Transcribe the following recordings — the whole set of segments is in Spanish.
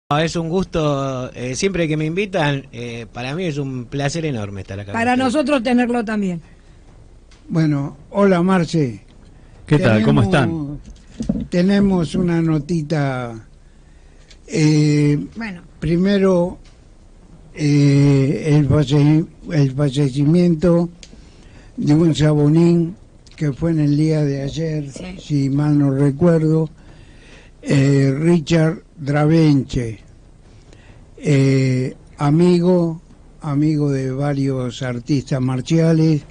Es un gusto, siempre que me invitan, para mí es un placer enorme estar acá. Para nosotros tenerlo también. Bueno, hola Marce. ¿Qué tal? ¿Cómo están? Tenemos una notita. Bueno, Primero, el fallecimiento de un sabonín que fue en el día de ayer, sí, si mal no recuerdo, Richard Dravenche, amigo de varios artistas marciales,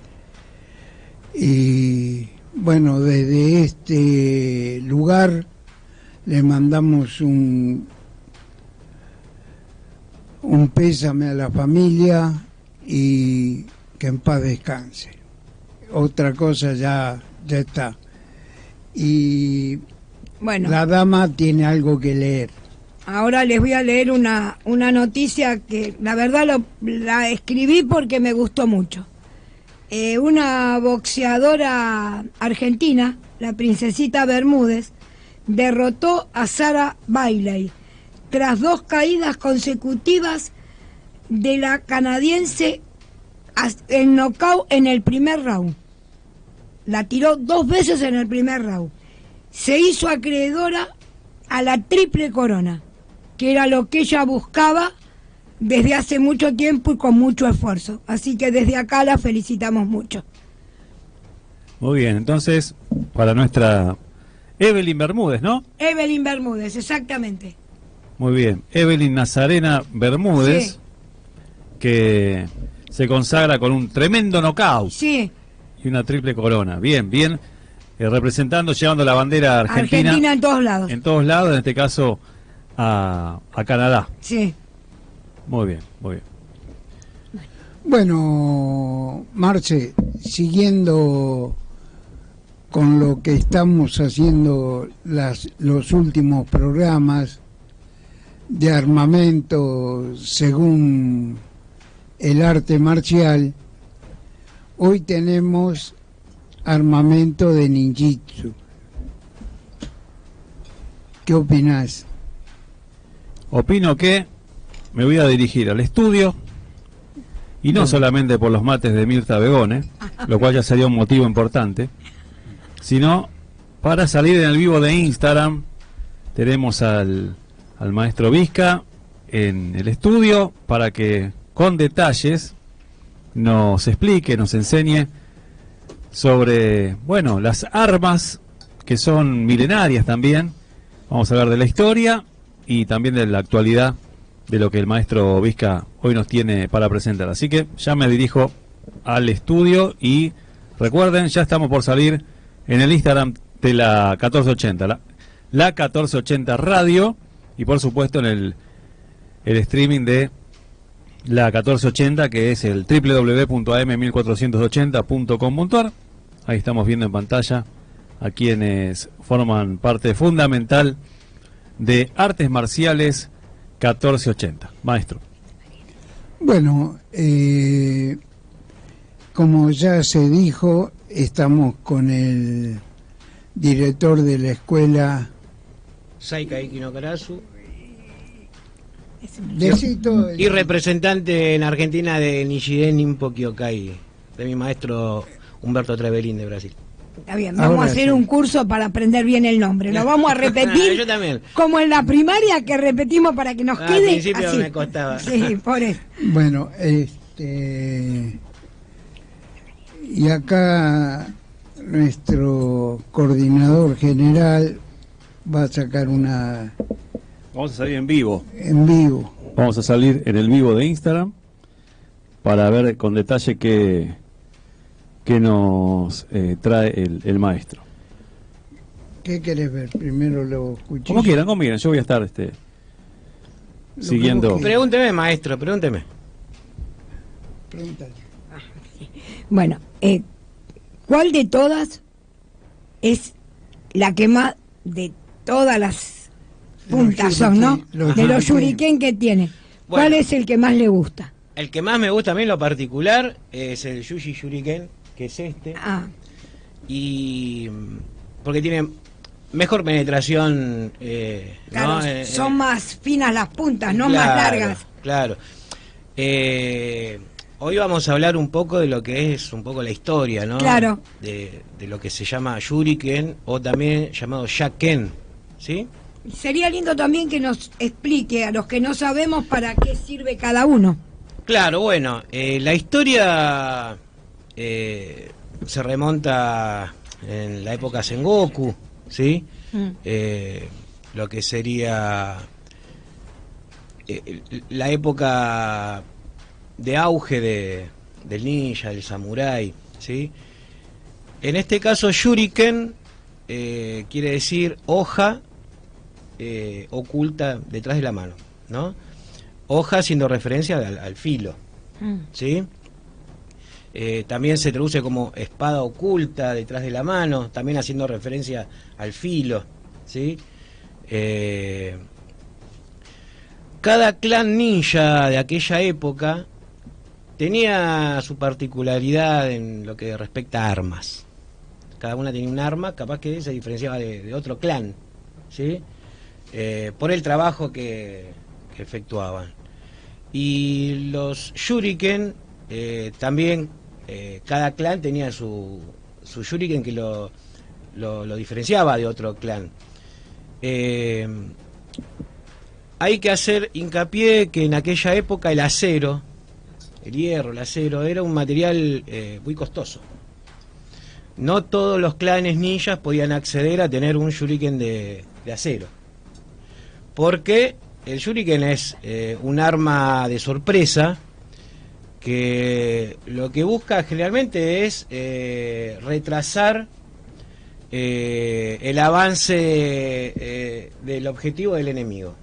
y bueno, desde este lugar le mandamos un pésame a la familia y que en paz descanse. Otra cosa ya está. Y bueno. la dama tiene algo que leer. Ahora les voy a leer una noticia que la verdad la escribí porque me gustó mucho. Una boxeadora argentina, la princesita Bermúdez, derrotó a Sarah Bailey tras 2 caídas consecutivas de la canadiense en nocaut en el primer round. La tiró 2 veces en el primer round. Se hizo acreedora a la triple corona, que era lo que ella buscaba desde hace mucho tiempo y con mucho esfuerzo. Así que desde acá la felicitamos mucho. Muy bien, entonces, para nuestra Evelyn Bermúdez, ¿no? Evelyn Bermúdez, exactamente. Muy bien, Evelyn Nazarena Bermúdez, Sí. Que se consagra con un tremendo knockout Sí, y una triple corona. Bien, bien, representando, llevando la bandera argentina. Argentina en todos lados. En todos lados, en este caso a Canadá. Sí. Muy bien, muy bien. Bueno, Marce, siguiendo con lo que estamos haciendo los últimos programas de armamento según el arte marcial, hoy tenemos armamento de ninjitsu. ¿Qué opinás? Opino que me voy a dirigir al estudio, y no solamente por los mates de Mirta Begone, lo cual ya sería un motivo importante, sino para salir en el vivo de Instagram. Tenemos al maestro Vizca en el estudio para que con detalles nos explique, nos enseñe sobre, bueno, las armas que son milenarias también. Vamos a hablar de la historia y también de la actualidad de lo que el maestro Vizca hoy nos tiene para presentar. Así que ya me dirijo al estudio y recuerden, ya estamos por salir en el Instagram de la 1480, la 1480 Radio, y por supuesto en el streaming de la 1480, que es el www.am1480.com.ar. Ahí estamos viendo en pantalla a quienes forman parte fundamental de Artes Marciales 1480. Maestro. Bueno, como ya se dijo, estamos con el director de la escuela Saikai Kinokarazu y y representante en Argentina de Nichiren Nimpo Kyokai, de mi maestro Humberto Trevelin de Brasil. Está bien, vamos a hacer un curso para aprender bien el nombre. Lo vamos a repetir. Yo también. Como en la primaria que repetimos para que nos Al quede principio así. me costaba. Sí, por eso. Bueno, y acá nuestro coordinador general va a sacar una Vamos a salir en vivo. en vivo. Vamos a salir en el vivo de Instagram para ver con detalle qué nos trae el maestro. ¿Qué querés ver? Primero lo escuché. Como quieran, yo voy a estar siguiendo. Pregúnteme, maestro, pregúnteme. Pregúntale. Bueno, ¿cuál de todas es la que más de todas las puntas son, no? De los shuriken que tiene. ¿Cuál Bueno. es el que más le gusta? El que más me gusta a mí en lo particular es el Yuji Shuriken, que es este. Ah, Y porque tiene mejor penetración, Claro, ¿no? son más finas las puntas, no Claro, más largas. Claro. Hoy vamos a hablar un poco de lo que es un poco la historia, ¿no? Claro. De lo que se llama Shuriken o también llamado Shaken, ¿sí? Sería lindo también que nos explique a los que no sabemos para qué sirve cada uno. Claro, bueno, la historia se remonta en la época Sengoku, ¿sí? Lo que sería la época de auge del ninja, del samurái, ¿sí? En este caso Shuriken quiere decir hoja oculta detrás de la mano, ¿no? Hoja haciendo referencia al filo, ¿sí? También se traduce como espada oculta detrás de la mano, también haciendo referencia al filo, ¿sí? Cada clan ninja de aquella época tenía su particularidad en lo que respecta a armas. Cada una tenía un arma, capaz que se diferenciaba de otro clan, ¿sí? Por el trabajo que efectuaban. Y los shuriken también, cada clan tenía su shuriken que lo diferenciaba de otro clan. Hay que hacer hincapié que en aquella época el acero, el hierro, el acero, era un material muy costoso. No todos los clanes ninjas podían acceder a tener un shuriken de acero, porque el shuriken es un arma de sorpresa que lo que busca generalmente es retrasar el avance del objetivo del enemigo.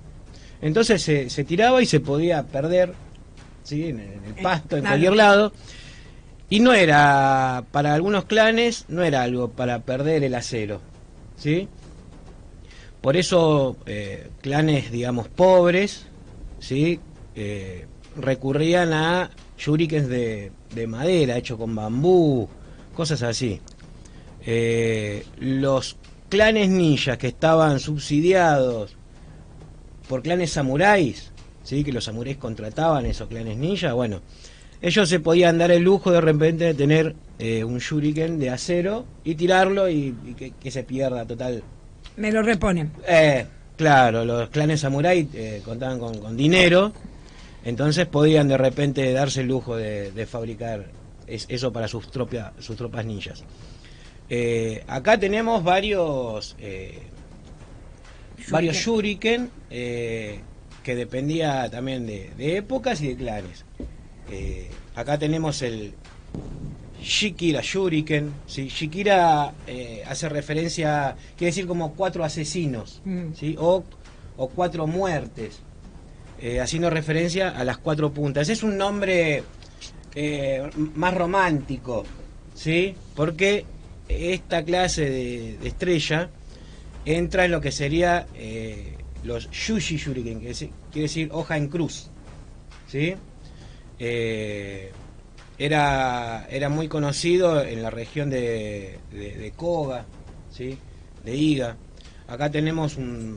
Entonces se tiraba y se podía perder, ¿sí? En el pasto, en cualquier lado. Y no era, para algunos clanes, no era algo para perder el acero, ¿sí? Por eso clanes, digamos, pobres, ¿sí? Recurrían a shurikens de madera, hecho con bambú, cosas así. Los clanes ninjas que estaban subsidiados por clanes samuráis, ¿sí? Que los samuráis contrataban esos clanes ninjas, bueno, ellos se podían dar el lujo de repente de tener un shuriken de acero y tirarlo y que se pierda total. Me lo reponen. Claro, los clanes samuráis contaban con dinero, entonces podían de repente darse el lujo de fabricar eso para sus tropas ninjas. Acá tenemos varios shuriken que dependía también de épocas y de clanes. Acá tenemos el Shikira Shuriken, ¿sí? Shikira hace referencia, quiere decir como 4 asesinos, ¿sí? o 4 muertes, haciendo referencia a las 4 puntas. Es un nombre más romántico, ¿sí? Porque esta clase de estrella entra en lo que sería los Yushi Shuriken, que quiere decir hoja en cruz, ¿sí? Era muy conocido en la región de Koga, ¿sí? De Iga. Acá tenemos un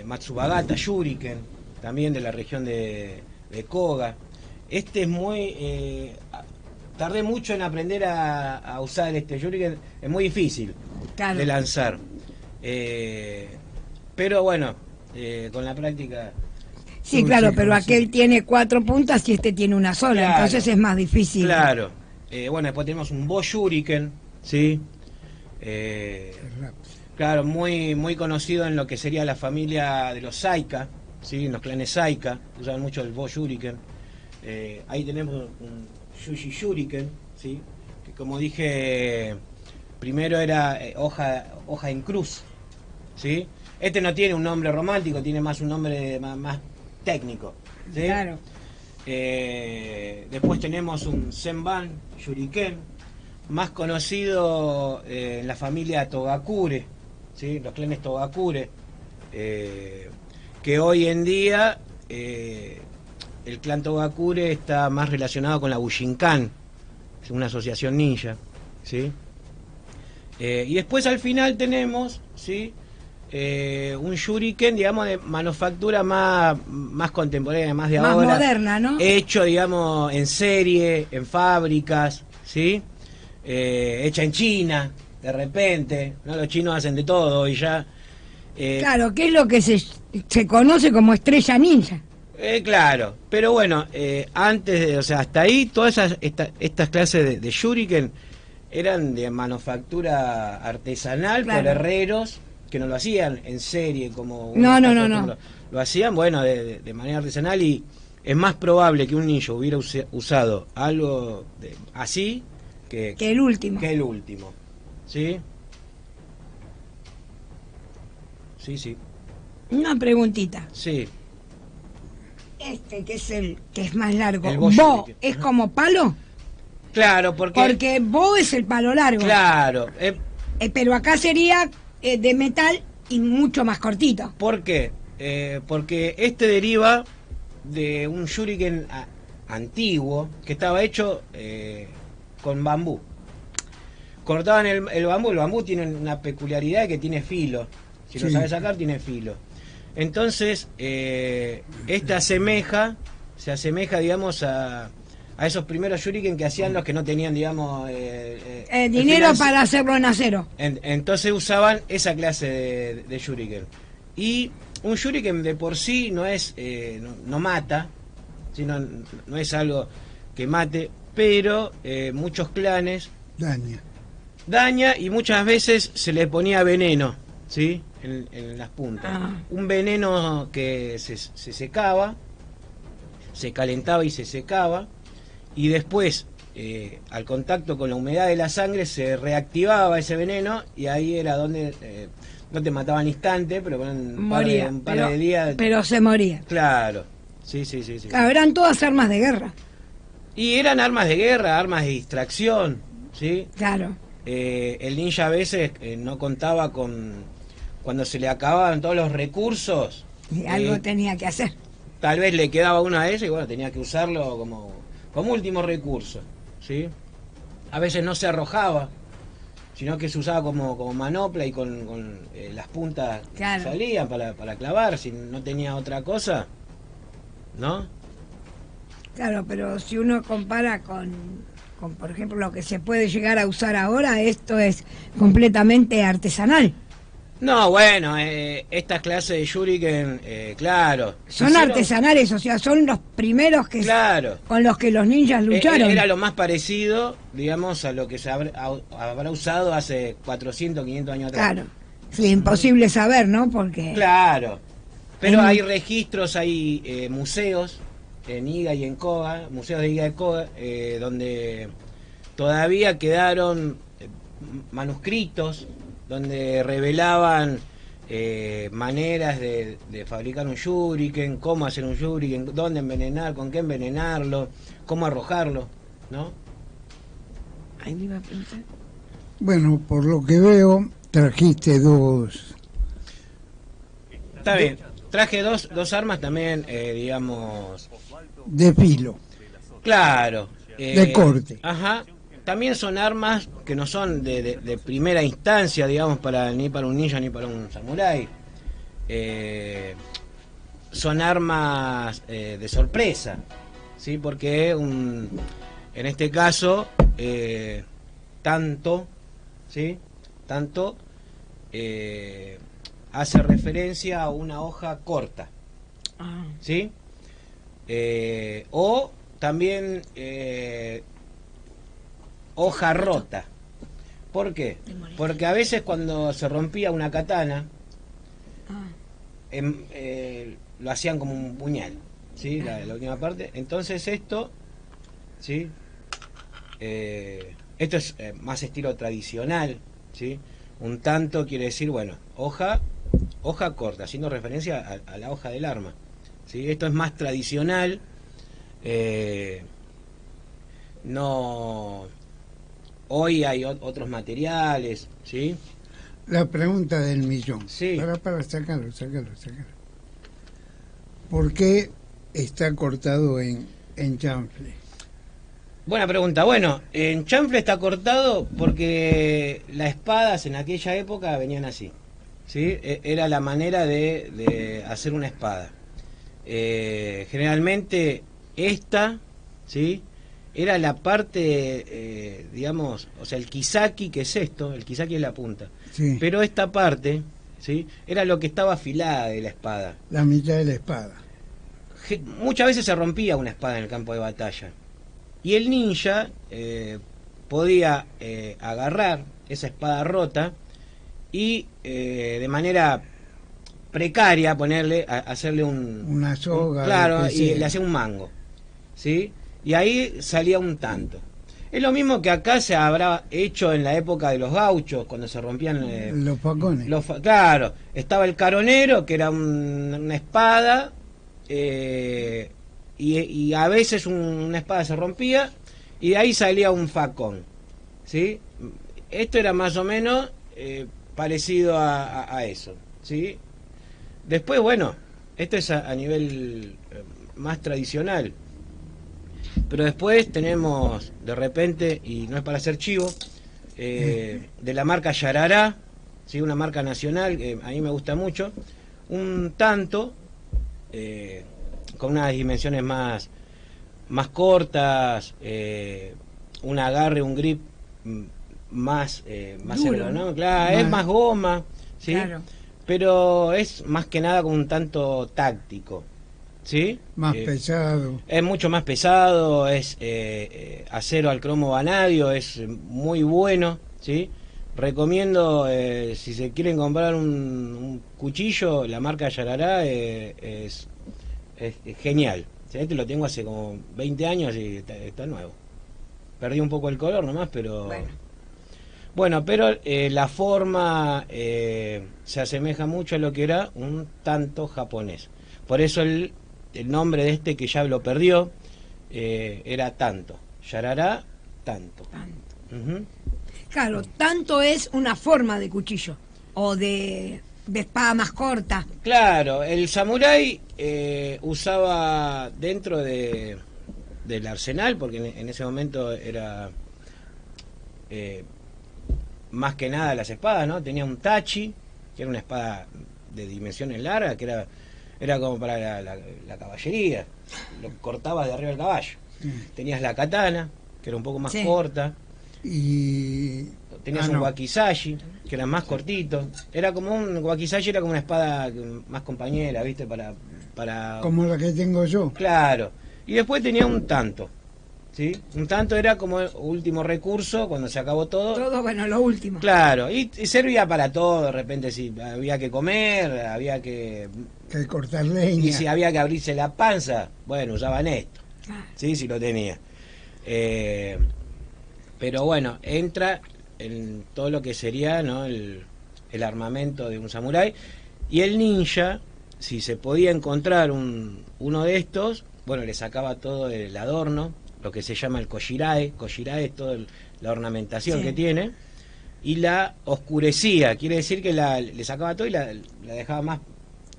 Matsubagata Shuriken, también de la región de Koga. Este es muy... tardé mucho en aprender a usar este Shuriken, es muy difícil de lanzar. Pero bueno, con la práctica... Sí, claro, pero aquel tiene 4 puntas y este tiene una sola, claro, entonces es más difícil. Claro. Bueno, después tenemos un Bo Shuriken, ¿sí? Claro, muy conocido en lo que sería la familia de los Saika, ¿sí? En los clanes Saika, usaban mucho el Bo Shuriken. Ahí tenemos un Yushi Shuriken, ¿sí? Que como dije, primero era hoja en cruz, ¿sí? Este no tiene un nombre romántico, tiene más un nombre más técnico, ¿sí? Claro. Después tenemos un Senban Shuriken, más conocido en la familia Togakure, ¿sí? Los clanes Togakure, que hoy en día el clan Togakure está más relacionado con la Bushinkan, una asociación ninja, ¿sí? Y después al final tenemos, ¿sí? un shuriken, digamos, de manufactura más contemporánea, más de Más ahora. moderna, ¿no? Hecho, digamos, en serie, en fábricas, ¿sí? Hecha en China, de repente, ¿no? Los chinos hacen de todo y ya. Claro, que es lo que se conoce como estrella ninja. Claro, pero bueno, o sea, hasta ahí todas estas clases de shuriken eran de manufactura artesanal, Claro. por herreros que no lo hacían en serie como uno No, está no, no, acostumbrado. Lo hacían, bueno, de manera artesanal, y es más probable que un ninja hubiera usado algo así Que el último. que el último, ¿sí? Sí, Una preguntita. sí. Este que es el que es más largo. El ¿Bo shuriken. es Ajá. como palo? Claro, Porque bo es el palo largo. claro, Pero acá sería de metal y mucho más cortito. ¿por qué? Porque este deriva de un shuriken antiguo que estaba hecho con bambú. Cortaban el bambú tiene una peculiaridad que tiene filo. Si lo Sí. sabes sacar, tiene filo. Entonces, se asemeja, digamos, a esos primeros shuriken que hacían los que no tenían, digamos, el Dinero financi- para hacerlo en acero. Entonces usaban esa clase de shuriken. Y un shuriken de por sí no es no mata, sino no es algo que mate, pero muchos clanes daña y muchas veces se le ponía veneno, ¿sí? En las puntas. Ah. Un veneno que se secaba, se calentaba y se secaba, y después al contacto con la humedad de la sangre se reactivaba ese veneno, y ahí era donde no te mataba al instante, pero con Moría. un par de días. Pero se moría. Claro, sí. Claro, eran todas armas de guerra. Y eran armas de guerra, armas de distracción, ¿sí? Claro. El ninja a veces no contaba con, cuando se le acababan todos los recursos, Y algo tenía que hacer. tal vez le quedaba una de ellas y bueno, tenía que usarlo como último recurso, ¿sí? A veces no se arrojaba, sino que se usaba como manopla y con las puntas Claro. salían para clavar, si no tenía otra cosa, ¿no? Claro, pero si uno compara con, por ejemplo, lo que se puede llegar a usar ahora, esto es completamente artesanal. No, bueno, estas clases de shuriken, claro. Son hicieron- artesanales, o sea, son los primeros que Claro. con los que los ninjas lucharon. Era lo más parecido, digamos, a lo que se habrá usado hace 400, 500 años atrás. Claro. Sí, imposible saber, ¿no? Porque Claro. Pero En- hay registros, hay museos en Iga y en Koga, museos de Iga y Koga, donde todavía quedaron manuscritos donde revelaban maneras de fabricar un shuriken, cómo hacer un shuriken, dónde envenenar, con qué envenenarlo, cómo arrojarlo, ¿no? Ahí me iba a preguntar. Bueno, por lo que veo, trajiste dos. Está bien. Traje dos armas también, digamos, De filo. claro. De corte. Ajá. También son armas que no son de primera instancia, digamos, ni para un ninja ni para un samurái. Son armas de sorpresa, ¿sí? Porque en este caso, tanto, ¿sí? Tanto hace referencia a una hoja corta, Ah, ¿sí? O también hoja rota. ¿Por qué? Porque a veces cuando se rompía una katana, ah. lo hacían como un puñal, ¿sí? La última parte. Entonces esto, ¿sí? Esto es más estilo tradicional, ¿sí? Un tanto quiere decir, bueno, hoja corta, haciendo referencia a la hoja del arma, ¿sí? Esto es más tradicional. No, hoy hay otros materiales, ¿sí? La pregunta del millón. Sí. Para, sacarlo. ¿Por qué está cortado en chanfle? Buena pregunta. Bueno, en chanfle está cortado porque las espadas en aquella época venían así, ¿sí? Era la manera de hacer una espada. Generalmente esta, ¿sí? Era la parte, digamos, o sea, el kisaki, que es esto, el kisaki es la punta, Sí. pero esta parte, ¿sí? Era lo que estaba afilada de la espada. La mitad de la espada. Muchas veces se rompía una espada en el campo de batalla, y el ninja podía agarrar esa espada rota y de manera precaria hacerle Una soga. claro, lo que y sea. le hacía un mango, ¿sí? Y ahí salía un tanto. Es lo mismo que acá se habrá hecho en la época de los gauchos, cuando se rompían Los facones. claro, estaba el caronero, que era una espada, y a veces una espada se rompía y de ahí salía un facón, ¿sí? Esto era más o menos parecido a eso, ¿sí? Después, bueno, esto es a nivel más tradicional, pero después tenemos de repente, y no es para hacer chivo, de la marca Yarará, ¿sí? Una marca nacional que a mí me gusta mucho, un tanto con unas dimensiones más cortas, un agarre, un grip más Duro, ergonómico, ¿no? claro, es más goma, ¿sí? Claro. Pero es más que nada como un tanto táctico, ¿sí? Más pesado. Es mucho más pesado, es acero al cromo vanadio, es muy bueno, ¿sí? Recomiendo, si se quieren comprar un cuchillo, la marca Yarará es genial. ¿Sí? Este lo tengo hace como 20 años y está nuevo. Perdí un poco el color nomás, pero... Bueno, pero la forma se asemeja mucho a lo que era un tanto japonés. Por eso el nombre de este, que ya lo perdió, era tanto. Yarará, tanto. Ujú. Claro, tanto es una forma de cuchillo o de espada más corta. Claro, el samurái usaba dentro del arsenal, porque en ese momento era más que nada las espadas, ¿no? Tenía un tachi, que era una espada de dimensiones largas, que era como para la caballería, lo cortabas de arriba del caballo. Tenías la katana, que era un poco más Sí. corta. Y Tenías un wakizashi, que era más cortito. Era como un wakizashi, era como una espada más compañera, ¿viste? Para como la que tengo yo. Claro. Y después tenía un tanto, ¿sí? Un tanto era como el último recurso cuando se acabó todo. Todo, bueno, lo último. Claro, y servía para todo, de repente si había que comer, había que... Que cortar leña. Y si había que abrirse la panza, bueno, usaban esto, Claro. ¿sí? Si lo tenía. Pero bueno, entra en todo lo que sería, ¿no? el armamento de un samurái. Y el ninja, si se podía encontrar uno de estos, bueno, le sacaba todo el adorno, lo que se llama el kojirae. Kojirae es toda la ornamentación Sí. que tiene, y la oscurecía, quiere decir que le sacaba todo y la dejaba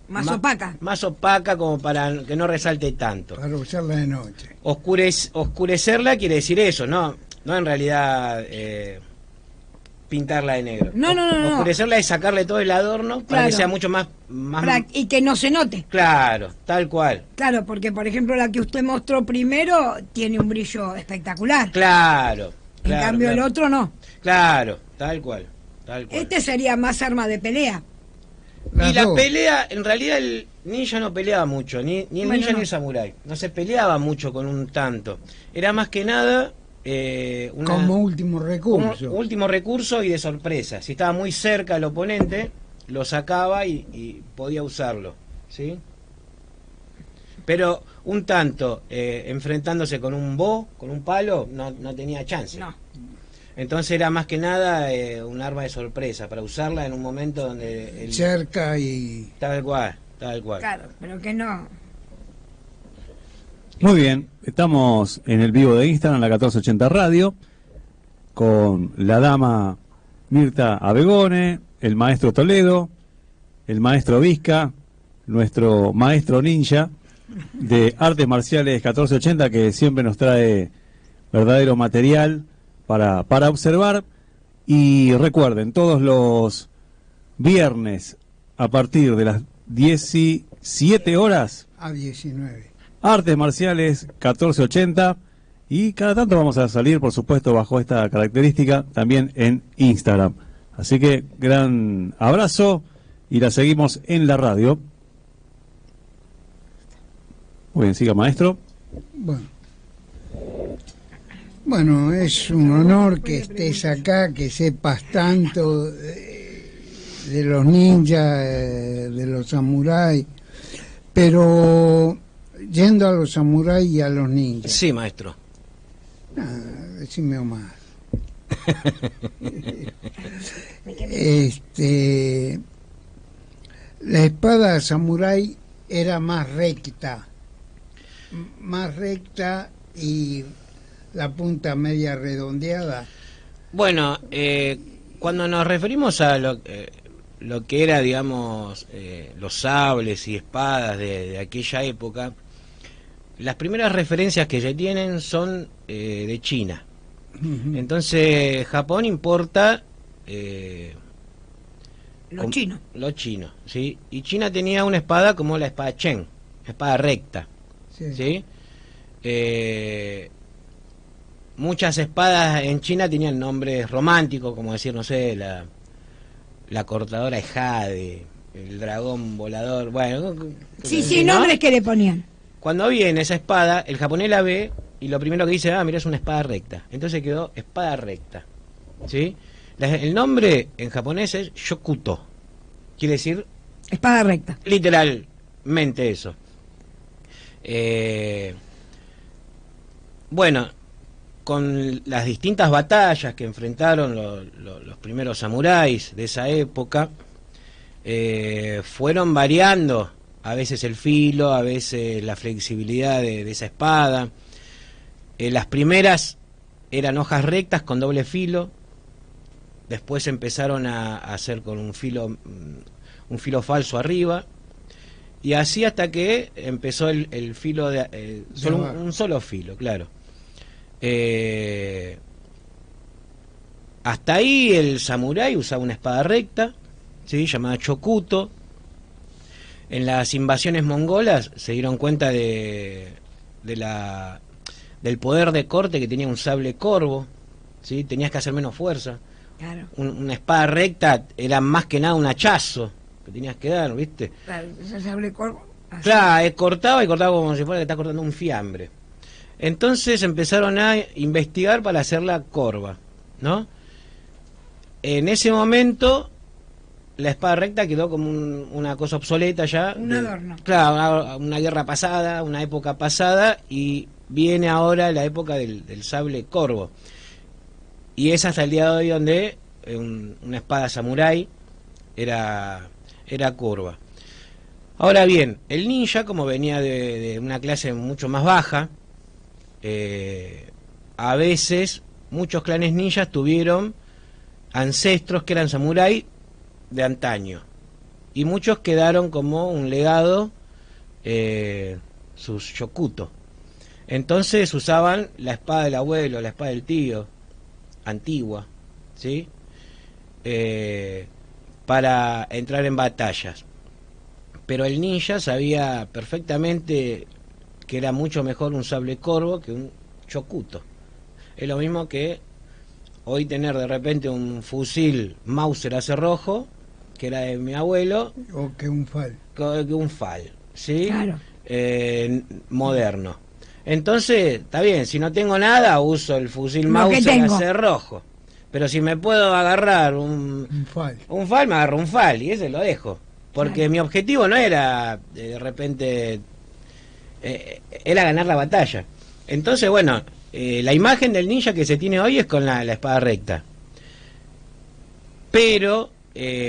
Más opaca. más opaca, como para que no resalte tanto. Para usarla de noche. Oscurecerla quiere decir eso, no en realidad pintarla de negro. No. Oscurecerla es sacarle todo el adorno para Claro. que sea mucho más Y que no se note. claro, tal cual. Claro, porque por ejemplo la que usted mostró primero tiene un brillo espectacular. Claro. En cambio el otro no. Claro, tal cual. Este sería más arma de pelea. Y la dos. pelea, en realidad el ninja no peleaba mucho, ni el Bueno, ninja no. ni el samurái. No se peleaba mucho con un tanto. Era más que nada Como último recurso. un último recurso y de sorpresa. Si estaba muy cerca el oponente, lo sacaba y podía usarlo, ¿sí? Pero un tanto enfrentándose con un bo, con un palo, no tenía chance. No. Entonces era más que nada un arma de sorpresa para usarla en un momento donde Cerca y... tal cual. Claro, pero que no. Muy bien, estamos en el vivo de Instagram, la 1480 Radio, con la dama Mirta Abegone, el maestro Toledo, el maestro Vizca, nuestro maestro ninja de artes marciales 1480, que siempre nos trae verdadero material para observar. Y recuerden, todos los viernes a partir de las 17 horas, A 19. artes marciales 1480, y cada tanto vamos a salir, por supuesto, bajo esta característica, también en Instagram. Así que gran abrazo y la seguimos en la radio. Muy bien, siga, maestro. Bueno, es un honor que estés acá, que sepas tanto de los ninjas, de los samuráis, pero yendo a los samuráis y a los ninjas. Sí, maestro. Decime más. La espada samurái era más recta y la punta media redondeada. Bueno, cuando nos referimos a lo que era, digamos, los sables y espadas de aquella época, las primeras referencias que ya tienen son de China. Entonces Japón importa Los chinos. Los chinos, ¿sí? Y China tenía una espada como la espada Chen, espada recta, ¿sí? Muchas espadas en China tenían nombres románticos, como decir, no sé, la cortadora de jade, el dragón volador, bueno. Sí, ¿no? nombres que le ponían. Cuando viene esa espada, el japonés la ve y lo primero que dice, mira, es una espada recta. Entonces quedó espada recta, ¿sí? El nombre en japonés es Shokuto, quiere decir espada recta. Literalmente eso. Bueno, con las distintas batallas que enfrentaron los primeros samuráis de esa época, fueron variando a veces el filo, a veces la flexibilidad de esa espada. Las primeras eran hojas rectas con doble filo, después empezaron a hacer con un filo falso arriba, y así hasta que empezó el filo un solo filo, claro. Hasta ahí el samurái usaba una espada recta, ¿sí? Llamada Chokuto. En las invasiones mongolas se dieron cuenta del poder de corte que tenía un sable corvo, ¿sí? Tenías que hacer menos fuerza. Claro. Una espada recta era más que nada un hachazo que tenías que dar, ¿viste? Claro, ese sable corvo. Así. Claro, cortaba como si fuera que estás cortando un fiambre. Entonces empezaron a investigar para hacer la corva, ¿no? En ese momento la espada recta quedó como una cosa obsoleta ya. Un adorno. Claro, una guerra pasada, una época pasada, y viene ahora la época del sable corvo. Y es hasta el día de hoy donde una espada samurái era curva. Ahora bien, el ninja, como venía de una clase mucho más baja, a veces muchos clanes ninjas tuvieron ancestros que eran samurái de antaño, y muchos quedaron como un legado, sus shokuto. Entonces usaban la espada del abuelo, la espada del tío, antigua, ¿sí? Para entrar en batallas. Pero el ninja sabía perfectamente que era mucho mejor un sable corvo que un chocuto. Es lo mismo que hoy tener de repente un fusil Mauser a cerrojo, que era de mi abuelo, O que un fal. que un FAL, ¿sí? Claro. Moderno. Entonces, está bien, si no tengo nada, uso el fusil Lo que Mauser a tengo. cerrojo. Pero si me puedo agarrar un FAL, me agarro un FAL y ese lo dejo. Porque Claro. mi objetivo no era, de repente, era ganar la batalla. Entonces, bueno, la imagen del ninja que se tiene hoy es con la espada recta. Pero,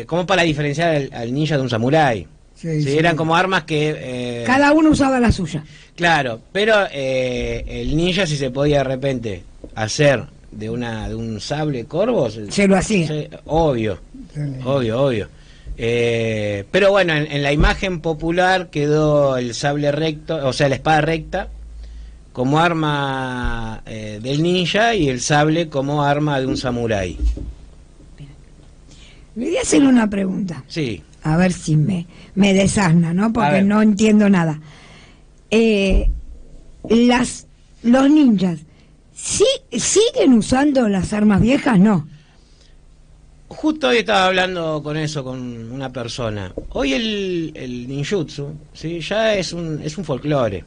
como para diferenciar al ninja de un samurái. Sí, Sí, sí. eran como armas que... Cada uno usaba la suya. Claro, pero el ninja, si se podía de repente hacer de un sable corvo, Se lo hacía. obvio, Sí. obvio. Pero bueno, en la imagen popular quedó el sable recto, o sea, la espada recta como arma del ninja, y el sable como arma de un samurái. Le voy a hacer una pregunta. Sí. A ver si me desasna, ¿no? A Porque ver. no entiendo nada. Los ninjas, ¿siguen usando las armas viejas? No. Justo hoy estaba hablando con eso con una persona. Hoy el ninjutsu, ¿sí? Ya es un folclore.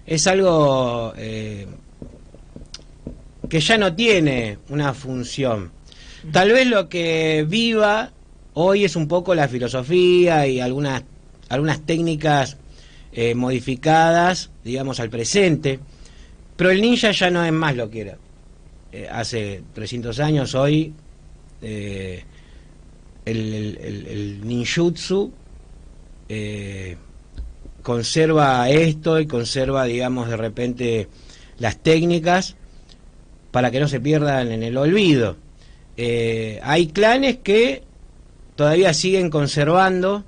Es algo que ya no tiene una función. Tal vez lo que viva hoy es un poco la filosofía y algunas técnicas modificadas, digamos, al presente. Pero el ninja ya no es más lo que era. Hace 300 años, hoy el ninjutsu conserva esto y conserva, digamos, de repente las técnicas para que no se pierdan en el olvido. Hay clanes que todavía siguen conservando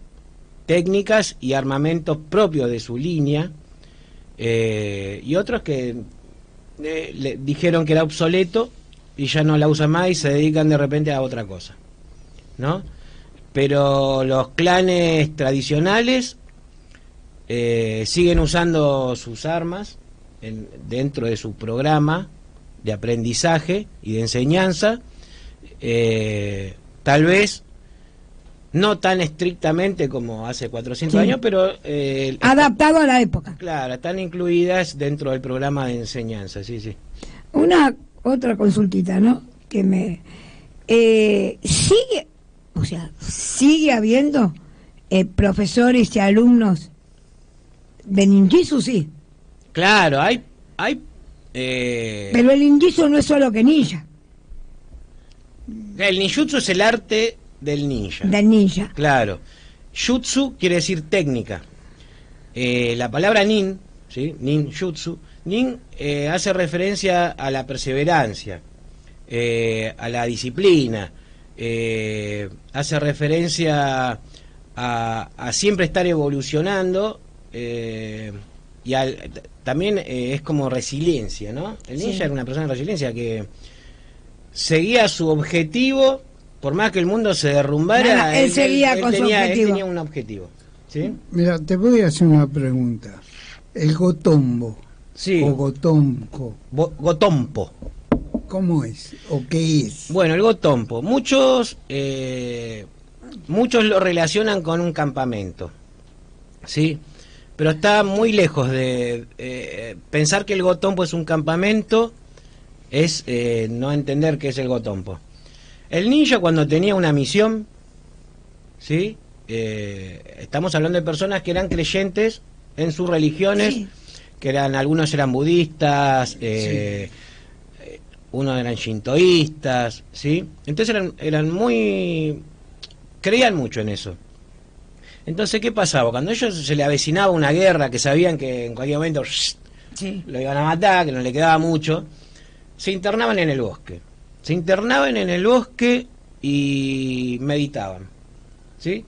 técnicas y armamentos propios de su línea, y otros que le dijeron que era obsoleto y ya no la usan más y se dedican de repente a otra cosa, ¿no? Pero los clanes tradicionales siguen usando sus armas dentro de su programa de aprendizaje y de enseñanza, tal vez no tan estrictamente como hace 400 Sí. años, pero Adaptado a la época. claro, están incluidas dentro del programa de enseñanza, sí, sí. Una otra consultita, ¿no? Que sigue habiendo profesores y alumnos de ninjitsu, sí. Claro, hay Pero el ninjitsu no es solo que ninja, el ninjutsu es el arte del ninja. del ninja. Claro. Jutsu quiere decir técnica. La palabra nin, ¿sí? Ninjutsu, nin hace referencia a la perseverancia, a la disciplina, hace referencia a siempre estar evolucionando, y también es como resiliencia, ¿no? El ninja Sí. era una persona de resiliencia que seguía su objetivo. Por más que el mundo se derrumbara, Nada, él seguía con su él objetivo. tenía un objetivo. ¿Sí? Mira, te voy a hacer una pregunta. El gotombo Sí. o gotomco, Gotompo. ¿cómo es o qué es? Bueno, el gotompo. Muchos lo relacionan con un campamento. ¿Sí? Pero está muy lejos de pensar que el gotompo es un campamento, es no entender qué es el gotompo. El ninja, cuando tenía una misión, ¿sí? Estamos hablando de personas que eran creyentes en sus religiones, Sí. que algunos eran budistas, unos eran shintoístas, ¿sí? Entonces creían mucho en eso. Entonces, ¿qué pasaba? Cuando a ellos se le avecinaba una guerra, que sabían que en cualquier momento Sí. lo iban a matar, que no le quedaba mucho, se internaban en el bosque. Se internaban en el bosque y meditaban, ¿sí?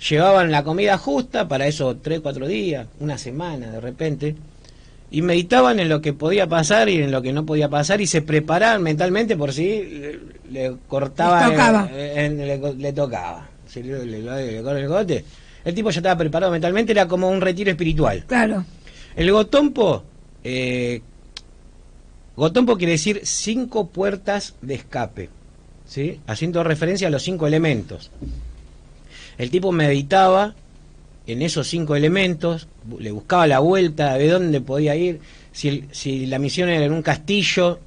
Llevaban la comida justa para esos 3, 4 días, una semana de repente, y meditaban en lo que podía pasar y en lo que no podía pasar, y se preparaban mentalmente por si le cortaba, Les tocaba. le tocaba. Si le corta el cogote, el tipo ya estaba preparado mentalmente, era como un retiro espiritual. Claro. El gotompo, gotompo quiere decir 5 puertas de escape, ¿sí? Haciendo referencia a los 5 elementos. El tipo meditaba en esos 5 elementos, le buscaba la vuelta de dónde podía ir, si la misión era en un castillo,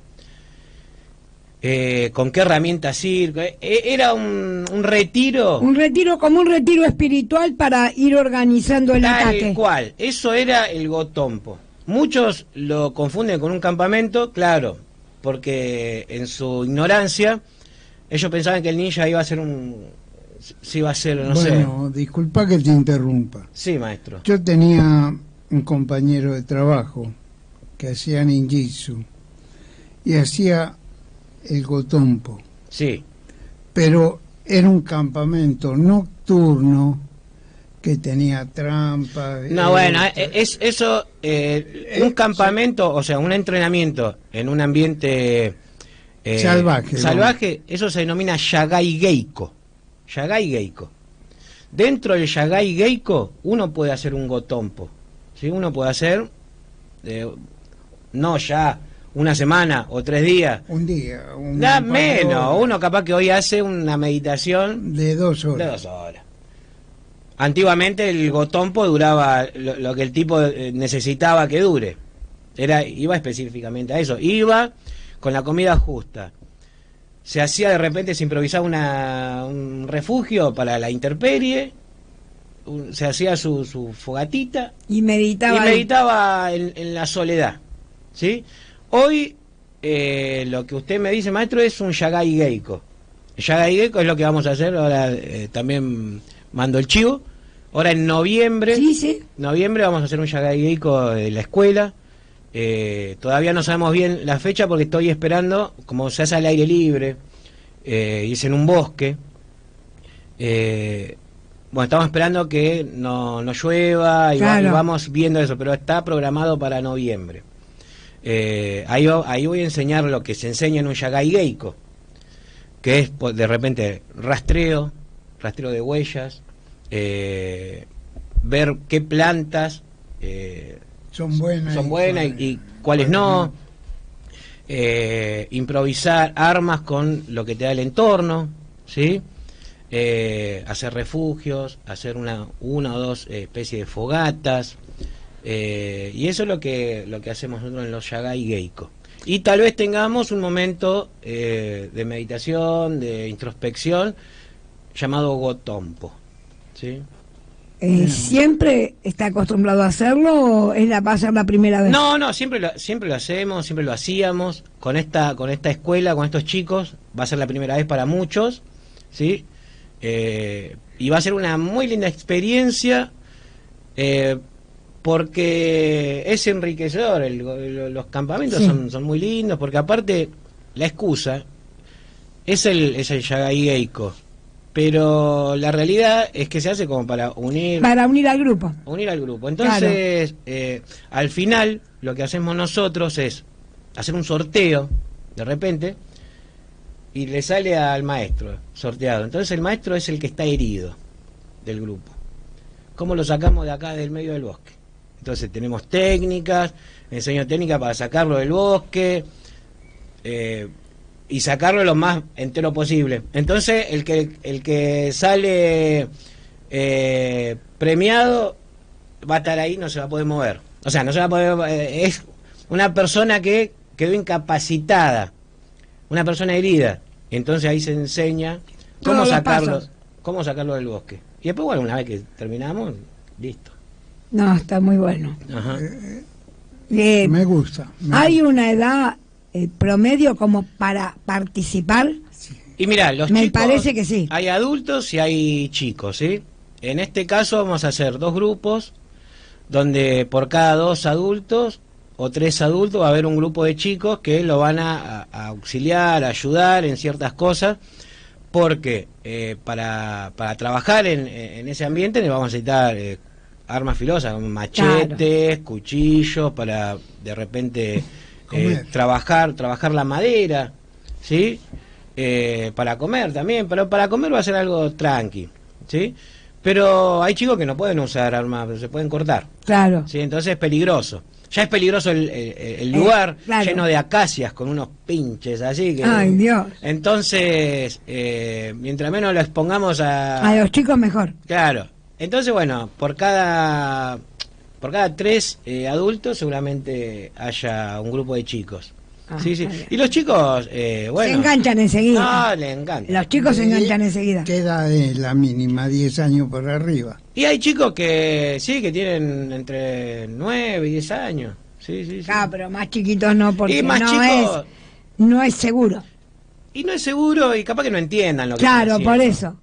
con qué herramientas ir. Era un retiro. Un retiro como un retiro espiritual para ir organizando el Tal ataque. cual, eso era el gotompo. Muchos lo confunden con un campamento, claro, porque en su ignorancia ellos pensaban que el ninja iba a ser no sé. Bueno, disculpa que te interrumpa. Sí, maestro. Yo tenía un compañero de trabajo que hacía ninjitsu y hacía el gotompo, Sí, pero era un campamento nocturno que tenía trampas. no, bueno, es eso, un campamento, o sea, un entrenamiento en un ambiente Salvaje, salvaje, eso se denomina Yagai Geiko. Yagay Geiko. Dentro del Yagay Geiko uno puede hacer un gotompo, ¿sí? Uno puede hacer, no ya una semana o 3 días. Un día. Menos, uno capaz que hoy hace una meditación de 2 horas. De 2 horas. Antiguamente el gotompo duraba lo que el tipo necesitaba que dure. Iba específicamente a eso. Iba con la comida justa. Se hacía de repente, se improvisaba un refugio para la intemperie, se hacía su fogatita y meditaba en la soledad, ¿sí? Hoy lo que usted me dice, maestro, es un Yagay Geiko. El Yagay Geiko es lo que vamos a hacer ahora. También mando el chivo. Ahora en noviembre, noviembre vamos a hacer un Yagay Geiko de la escuela. Todavía no sabemos bien la fecha porque estoy esperando, como se hace al aire libre, y es en un bosque. Bueno, estamos esperando que no llueva y, claro, y vamos viendo eso, pero está programado para noviembre. Ahí voy a enseñar lo que se enseña en un Yagay Geiko, que es de repente rastreo de huellas, ver qué plantas son buenas y cuáles no, improvisar armas con lo que te da el entorno, ¿sí? Hacer refugios, hacer una o dos especies de fogatas, y eso es lo que hacemos nosotros en los Yagay Geiko. Y tal vez tengamos un momento de meditación, de introspección, llamado gotompo, ¿sí? ¿Siempre está acostumbrado a hacerlo o va a ser la primera vez? No, siempre lo hacemos, siempre lo hacíamos. Con esta escuela, con estos chicos, va a ser la primera vez para muchos, ¿sí? Y va a ser una muy linda experiencia, porque es enriquecedor. Los campamentos son muy lindos, porque aparte la excusa es el Yagay Geiko. Pero la realidad es que se hace como para unir al grupo. Entonces, claro, al final, lo que hacemos nosotros es hacer un sorteo, de repente, y le sale al maestro sorteado. Entonces el maestro es el que está herido del grupo. ¿Cómo lo sacamos de acá, del medio del bosque? Entonces tenemos técnicas, enseño técnicas para sacarlo del bosque, y sacarlo lo más entero posible. Entonces el que sale premiado va a estar ahí, no se va a poder mover. O sea, no se va a poder, es una persona que quedó incapacitada, una persona herida. Entonces ahí se enseña cómo sacarlo del bosque. Y después, bueno, una vez que terminamos, listo. No, está muy bueno. Ajá. Me gusta. ¿Hay una edad promedio como para participar? Y mira, los me chicos, parece que sí. Hay adultos y hay chicos, ¿sí? En este caso vamos a hacer 2 grupos, donde por cada 2 adultos o 3 adultos va a haber un grupo de chicos que lo van a auxiliar, a ayudar en ciertas cosas, porque para trabajar en ese ambiente vamos a necesitar armas filosas, machetes, claro, cuchillos, para de repente trabajar la madera, ¿sí? Para comer también, pero para comer va a ser algo tranqui, ¿sí? Pero hay chicos que no pueden usar armas, se pueden cortar. Claro. ¿Sí? Entonces es peligroso. Ya es peligroso el lugar, claro, lleno de acacias con unos pinches así que... ¡Ay, Dios! Entonces, mientras menos lo expongamos a los chicos, mejor. Claro. Entonces, bueno, por cada 3 adultos seguramente haya un grupo de chicos. Sí. Y los chicos, bueno... se enganchan enseguida. No, le encantan. Los chicos se enganchan enseguida. ¿Qué edad es la mínima? 10 años por arriba. Y hay chicos que sí, que tienen entre 9 y 10 años. Sí. Ah, pero más chiquitos no, porque y más chicos, no es seguro. Y no es seguro y capaz que no entiendan lo que claro, están por haciendo. eso.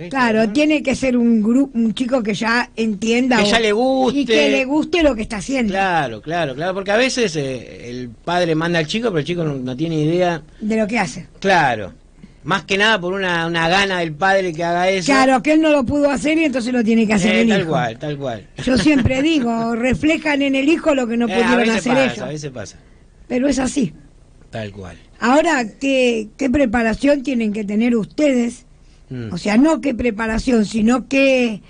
Claro, ¿no? Tiene que ser un chico que ya entienda, que ya le guste, y que le guste lo que está haciendo. Claro, porque a veces el padre manda al chico, pero el chico no tiene idea de lo que hace. Claro, más que nada por una gana del padre que haga eso. Claro, que él no lo pudo hacer y entonces lo tiene que hacer el hijo. Tal cual. Yo siempre digo, reflejan en el hijo lo que no pudieron hacer ellos. A veces pasa. Pero es así. Tal cual. Ahora, ¿qué preparación tienen que tener ustedes O sea, no qué preparación, sino qué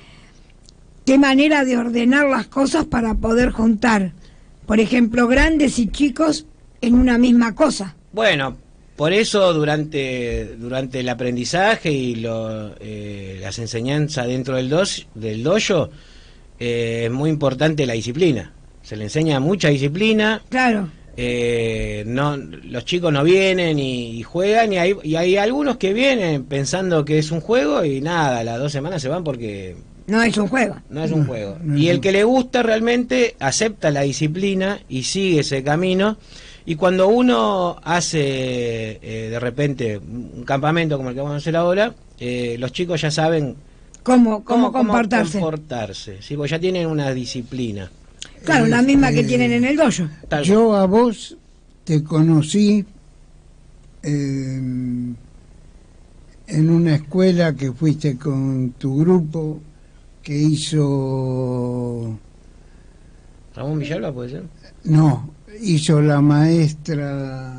manera de ordenar las cosas para poder juntar, por ejemplo, grandes y chicos en una misma cosa. Bueno, por eso durante el aprendizaje y las enseñanzas dentro del dojo, es muy importante la disciplina. Se le enseña mucha disciplina. Claro. No, los chicos no vienen y juegan, y hay algunos que vienen pensando que es un juego y nada, a las 2 semanas se van porque no es un juego. no es un juego. Y el que le gusta realmente acepta la disciplina y sigue ese camino. Y cuando uno hace de repente un campamento como el que vamos a hacer ahora, los chicos ya saben cómo comportarse. ¿Sí? Porque ya tienen una disciplina. Claro, la misma que tienen en el dojo. Yo a vos te conocí en una escuela que fuiste con tu grupo que hizo... ¿Ramón Villalba puede ser? No, hizo la maestra...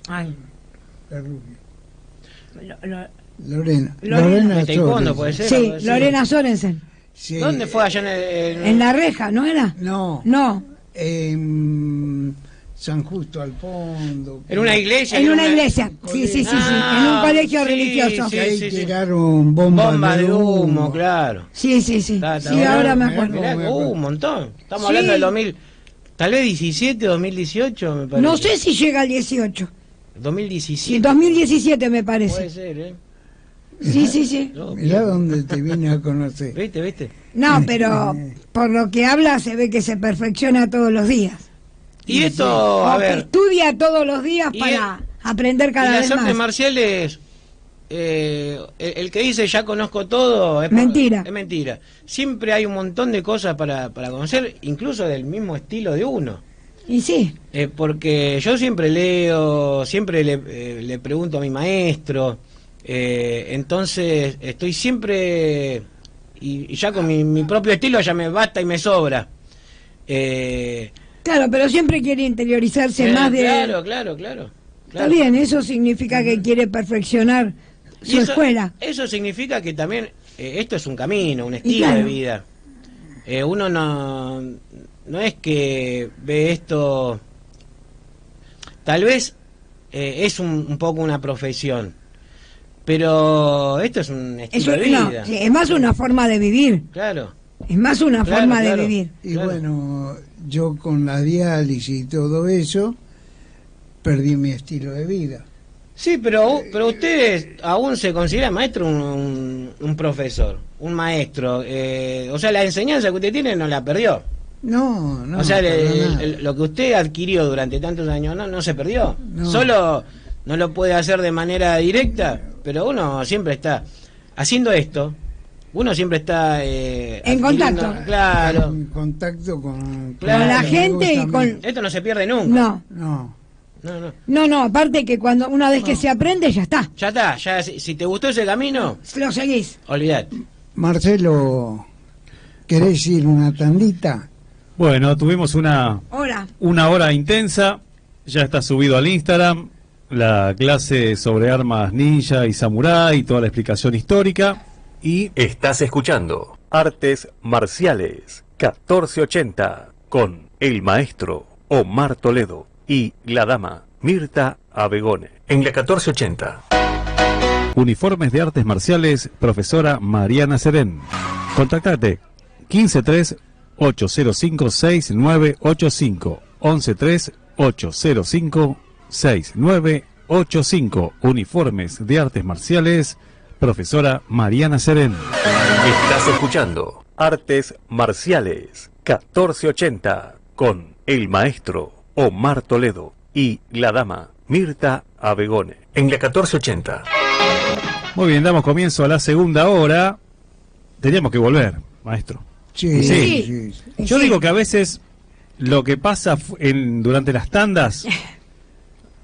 Ay. La rubia. Lorena Taekwondo Sorensen. puede ser. Sí, algo así. Lorena Sorensen. Sí. ¿Dónde fue allá En La Reja, ¿no era? No. No. En San Justo al fondo. En una iglesia. En una iglesia. Sí, sí, sí, sí. En un colegio sí, religioso. Que ahí sí. tiraron bombas de humo, claro. Sí, sí, sí. Está Sí, bueno. ahora me Mirá, acuerdo. Mirá, me acuerdo. un montón. Estamos Sí. hablando del 2000, tal vez 17, 2018, me parece. No sé si llega al 18. 2017. Sí, 2017 me Puede parece. ser, ¿eh? Sí, sí, sí. No, Mirá dónde te vine a conocer. ¿Viste? No, pero por lo que habla se ve que se perfecciona todos los días. Y esto, a O que ver, estudia todos los días Y para aprender y cada las vez artes más. marciales, el que dice ya conozco todo, es Mentira. Es mentira. Siempre hay un montón de cosas para conocer, incluso del mismo estilo de uno. Y sí, Porque yo siempre leo, siempre le pregunto a mi maestro, entonces estoy siempre, y ya con mi propio estilo ya me basta y me sobra. claro, pero siempre quiere interiorizarse más de... Claro. Está bien, eso significa que quiere perfeccionar su Y escuela. Eso significa que también esto es un camino, un estilo claro. de vida. Uno no es que ve esto, tal vez es un poco una profesión, pero esto es un estilo de No, vida. sí, es más una forma de vivir. Claro. Es más una Claro, forma claro. de vivir. Y Claro. bueno, yo con la diálisis y todo eso, perdí mi estilo de vida. Sí, pero usted aún se considera maestro, un profesor, un maestro. O sea, la enseñanza que usted tiene no la perdió. No, no. O sea, para nada. lo que usted adquirió durante tantos años no se perdió. No. Solo no lo puede hacer de manera directa, pero uno siempre está haciendo esto. Uno siempre está En adquiriendo- contacto. Claro. En contacto con Claro. Con la Me gente y con... Esto no se pierde nunca. No, No. no, aparte que cuando una vez que se aprende ya está. Ya está, ya si te gustó ese camino, Lo seguís. olvidate. Marcelo, ¿querés ir una tandita? Bueno, tuvimos una Ahora, hora intensa, ya está subido al Instagram, la clase sobre armas ninja y samurái, toda la explicación histórica. Y Estás escuchando Artes Marciales 1480 con el maestro Omar Toledo y la dama Mirta Abegone. En la 1480. uniformes de artes marciales, profesora Mariana Serén. Contactate 153-805-6985, 113-805-6985, uniformes de artes marciales, profesora Mariana Serén. Estás escuchando Artes Marciales 1480 con el maestro Omar Toledo y la dama Mirta Abegone. En la 1480. Muy bien, damos comienzo a la segunda hora. Teníamos que volver, maestro. Sí, Sí. Yo sí. digo que a veces lo que pasa durante las tandas,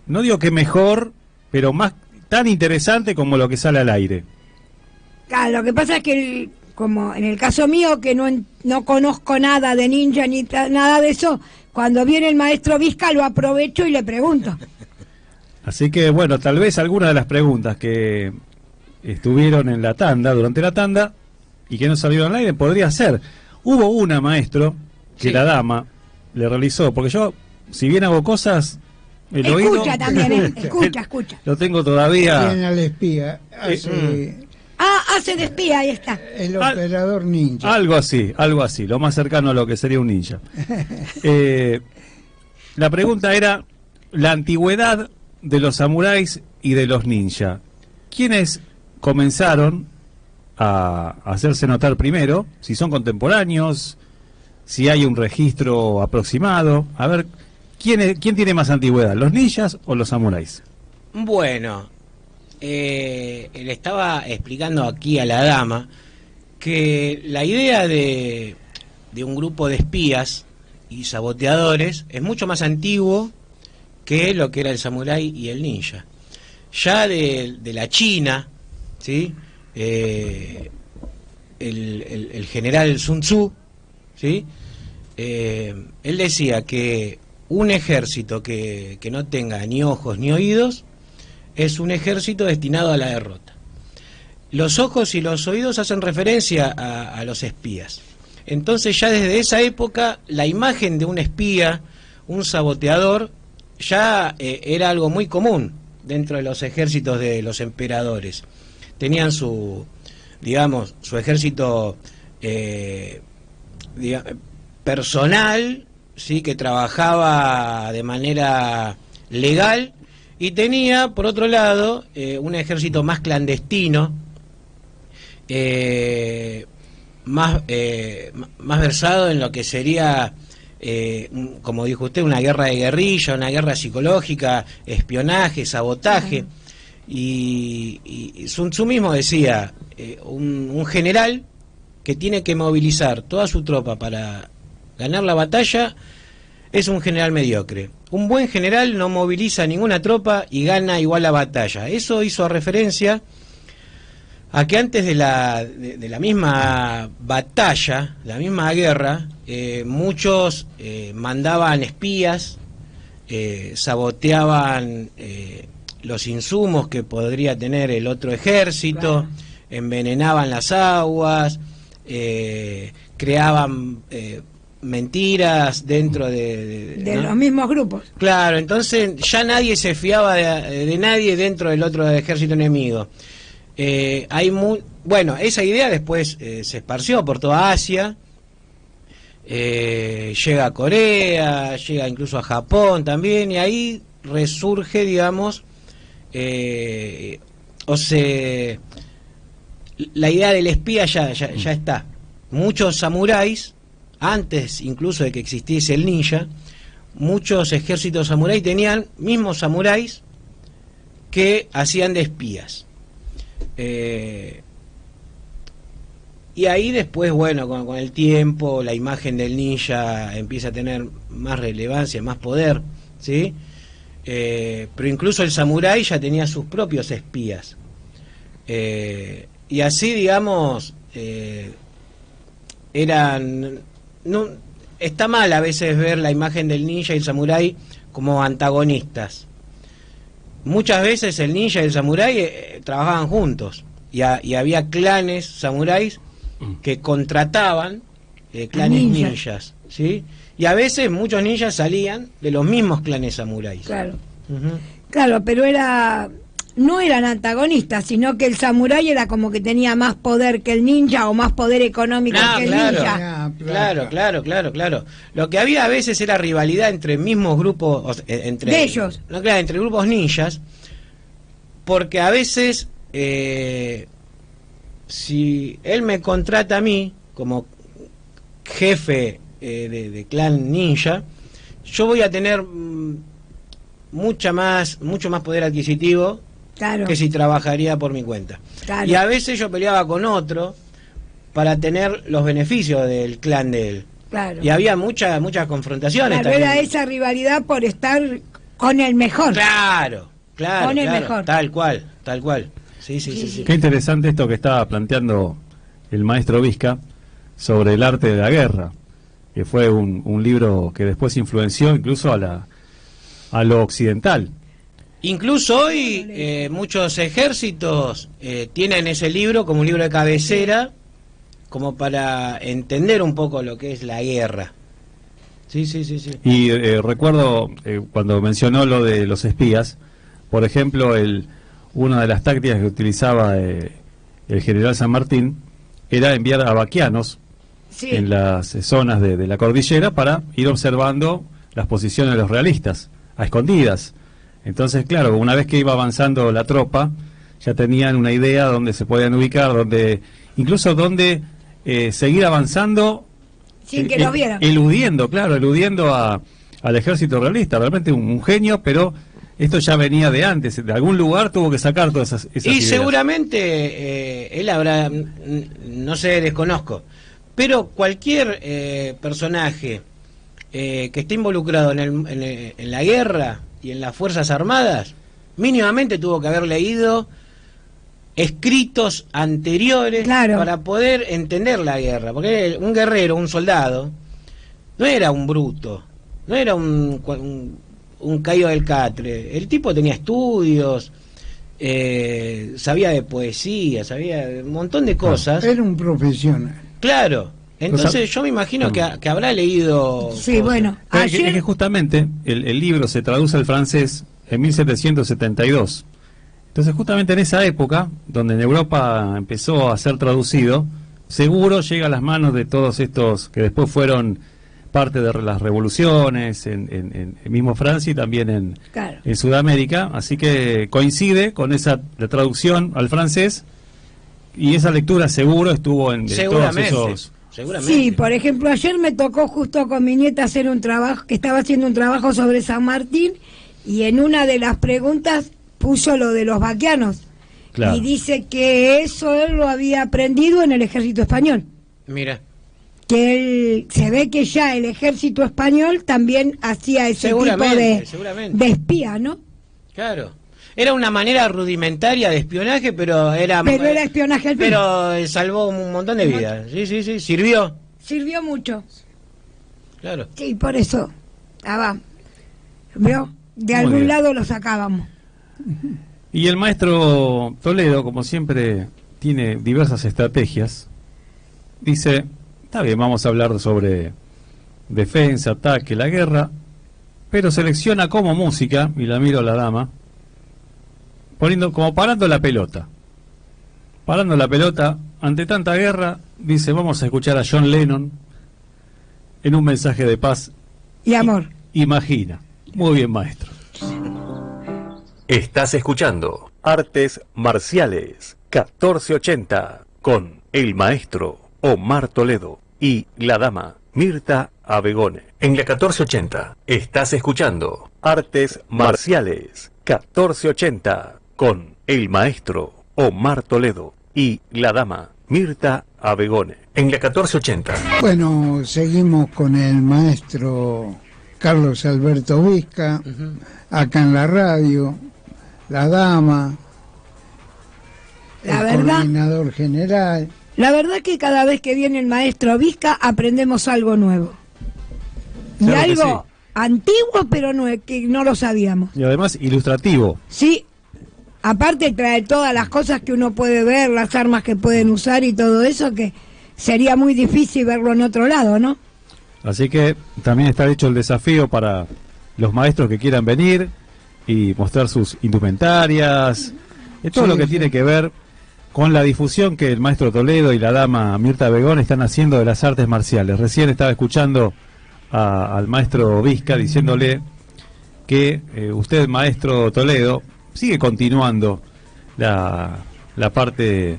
no digo que mejor, pero más tan interesante como lo que sale al aire. Claro, lo que pasa es que, como en el caso mío, que no conozco nada de ninja ni nada de eso, cuando viene el maestro Vizca lo aprovecho y le pregunto. Así que, bueno, tal vez alguna de las preguntas que estuvieron en la tanda, durante la tanda, y que no salieron al aire, podría ser. Hubo una, maestro, que Sí. la dama le realizó, porque yo, si bien hago cosas, el Escucha oído también, escucha. lo tengo todavía. Tiene al espía, hace Hace de espía, ahí está. el operador ninja. Algo así, lo más cercano a lo que sería un ninja. La pregunta era la antigüedad de los samuráis y de los ninjas. ¿Quiénes comenzaron a hacerse notar primero? Si son contemporáneos, si hay un registro aproximado. A ver, ¿quién tiene más antigüedad, los ninjas o los samuráis? Bueno, le estaba explicando aquí a la dama que la idea de un grupo de espías y saboteadores es mucho más antiguo que lo que era el samurái y el ninja. Ya de la China, ¿sí? El general Sun Tzu, ¿sí? Él decía que un ejército que no tenga ni ojos ni oídos es un ejército destinado a la derrota. Los ojos y los oídos hacen referencia a los espías. Entonces ya desde esa época la imagen de un espía, un saboteador, ya era algo muy común dentro de los ejércitos de los emperadores. Tenían su ejército personal, ¿sí? Que trabajaba de manera legal, y tenía, por otro lado, un ejército más clandestino, más versado en lo que sería, como dijo usted, una guerra de guerrilla, una guerra psicológica, espionaje, sabotaje. Y Sun Tzu mismo decía, un general que tiene que movilizar toda su tropa para ganar la batalla es un general mediocre. Un buen general no moviliza ninguna tropa y gana igual la batalla. Eso hizo referencia a que antes de la misma batalla, la misma guerra, muchos mandaban espías, saboteaban los insumos que podría tener el otro ejército, claro. Envenenaban las aguas, creaban mentiras dentro de ¿no? Los mismos grupos. Claro, entonces ya nadie se fiaba de nadie dentro del otro ejército enemigo. Bueno, esa idea después se esparció por toda Asia, llega a Corea, llega incluso a Japón también, y ahí resurge, digamos, la idea del espía ya está. Muchos samuráis, antes incluso de que existiese el ninja, muchos ejércitos samuráis tenían mismos samuráis que hacían de espías. Y ahí después, bueno, con el tiempo la imagen del ninja empieza a tener más relevancia, más poder, ¿sí? Pero incluso el samurái ya tenía sus propios espías. Y así, digamos, está mal a veces ver la imagen del ninja y el samurái como antagonistas. Muchas veces el ninja y el samurái trabajaban juntos y había clanes samuráis que contrataban clanes ninjas, ¿sí? Y a veces muchos ninjas salían de los mismos clanes samuráis. Claro. Claro, pero no eran antagonistas, sino que el samurái era como que tenía más poder que el ninja o más poder económico que el ninja. Claro. Lo que había a veces era rivalidad entre mismos grupos, entre de ellos. No, claro, entre grupos ninjas, porque a veces si él me contrata a mí como jefe de clan ninja, yo voy a tener mucho más poder adquisitivo, claro, que si trabajaría por mi cuenta. Claro. Y a veces yo peleaba con otro para tener los beneficios del clan de él. Claro. Y había muchas confrontaciones. Claro, era esa rivalidad por estar con el mejor. Claro. Con el mejor. Tal cual. Sí. Qué interesante esto que estaba planteando el maestro Vizca sobre el arte de la guerra, que fue un libro que después influenció incluso a lo occidental. Incluso hoy muchos ejércitos tienen ese libro como un libro de cabecera, como para entender un poco lo que es la guerra. Sí. Y recuerdo cuando mencionó lo de los espías, por ejemplo, una de las tácticas que utilizaba el general San Martín era enviar a vaquianos en las zonas de la cordillera para ir observando las posiciones de los realistas, a escondidas. Entonces, claro, una vez que iba avanzando la tropa, ya tenían una idea dónde se podían ubicar, incluso dónde seguir avanzando sin que los vieran. Eludiendo al ejército realista. Realmente un genio, pero esto ya venía de antes. De algún lugar tuvo que sacar todas esas y ideas. Seguramente él habrá, no sé, desconozco, pero cualquier personaje que esté involucrado en la guerra y en las Fuerzas Armadas, mínimamente tuvo que haber leído escritos anteriores para poder entender la guerra, porque un guerrero, un soldado, no era un bruto, no era un caído del catre. El tipo tenía estudios, sabía de poesía, sabía de un montón de cosas. Era un profesional. Claro. Entonces yo me imagino que habrá leído... Sí, cosas. bueno. Es que justamente el libro se traduce al francés en 1772. Entonces justamente en esa época, donde en Europa empezó a ser traducido, seguro llega a las manos de todos estos que después fueron parte de las revoluciones en mismo Francia y también en Sudamérica. Así que coincide con la traducción al francés, y esa lectura seguro estuvo en todos esos... Seguramente. Sí, por ejemplo, ayer me tocó justo con mi nieta hacer un trabajo, que estaba haciendo un trabajo sobre San Martín, y en una de las preguntas puso lo de los vaquianos. Claro. Y dice que eso él lo había aprendido en el ejército español. Mira. Que se ve que ya el ejército español también hacía ese tipo de espía, ¿no? Claro. Era una manera rudimentaria de espionaje, pero era espionaje al fin. Pero salvó un montón de vidas. Sí, sirvió. Sirvió mucho. Claro. Sí, por eso. ¿Vio? De Muy algún bien. lado lo sacábamos. Y el maestro Toledo, como siempre, tiene diversas estrategias. Dice, está bien, vamos a hablar sobre defensa, ataque, la guerra, pero selecciona como música, y la miro a la dama, parando la pelota. Parando la pelota, ante tanta guerra, dice, vamos a escuchar a John Lennon en un mensaje de paz y amor. Imagina. Muy bien, maestro. Estás escuchando Artes Marciales 1480 con el maestro Omar Toledo y la dama Mirta Abegone. En la 1480 estás escuchando Artes Marciales 1480 con el maestro Omar Toledo y la dama Mirta Abegone. En la 1480. Bueno, seguimos con el maestro Carlos Alberto Vizca, acá en la radio, la dama, coordinador general. La verdad que cada vez que viene el maestro Vizca aprendemos algo nuevo. Claro, y algo antiguo, pero que no lo sabíamos. Y además ilustrativo. Sí, aparte trae todas las cosas que uno puede ver, las armas que pueden usar y todo eso, que sería muy difícil verlo en otro lado, ¿no? Así que también está hecho el desafío para los maestros que quieran venir y mostrar sus indumentarias, todo lo que tiene que ver con la difusión que el maestro Toledo y la dama Mirta Begón están haciendo de las artes marciales. Recién estaba escuchando al maestro Vizca diciéndole que usted, maestro Toledo, sigue continuando la parte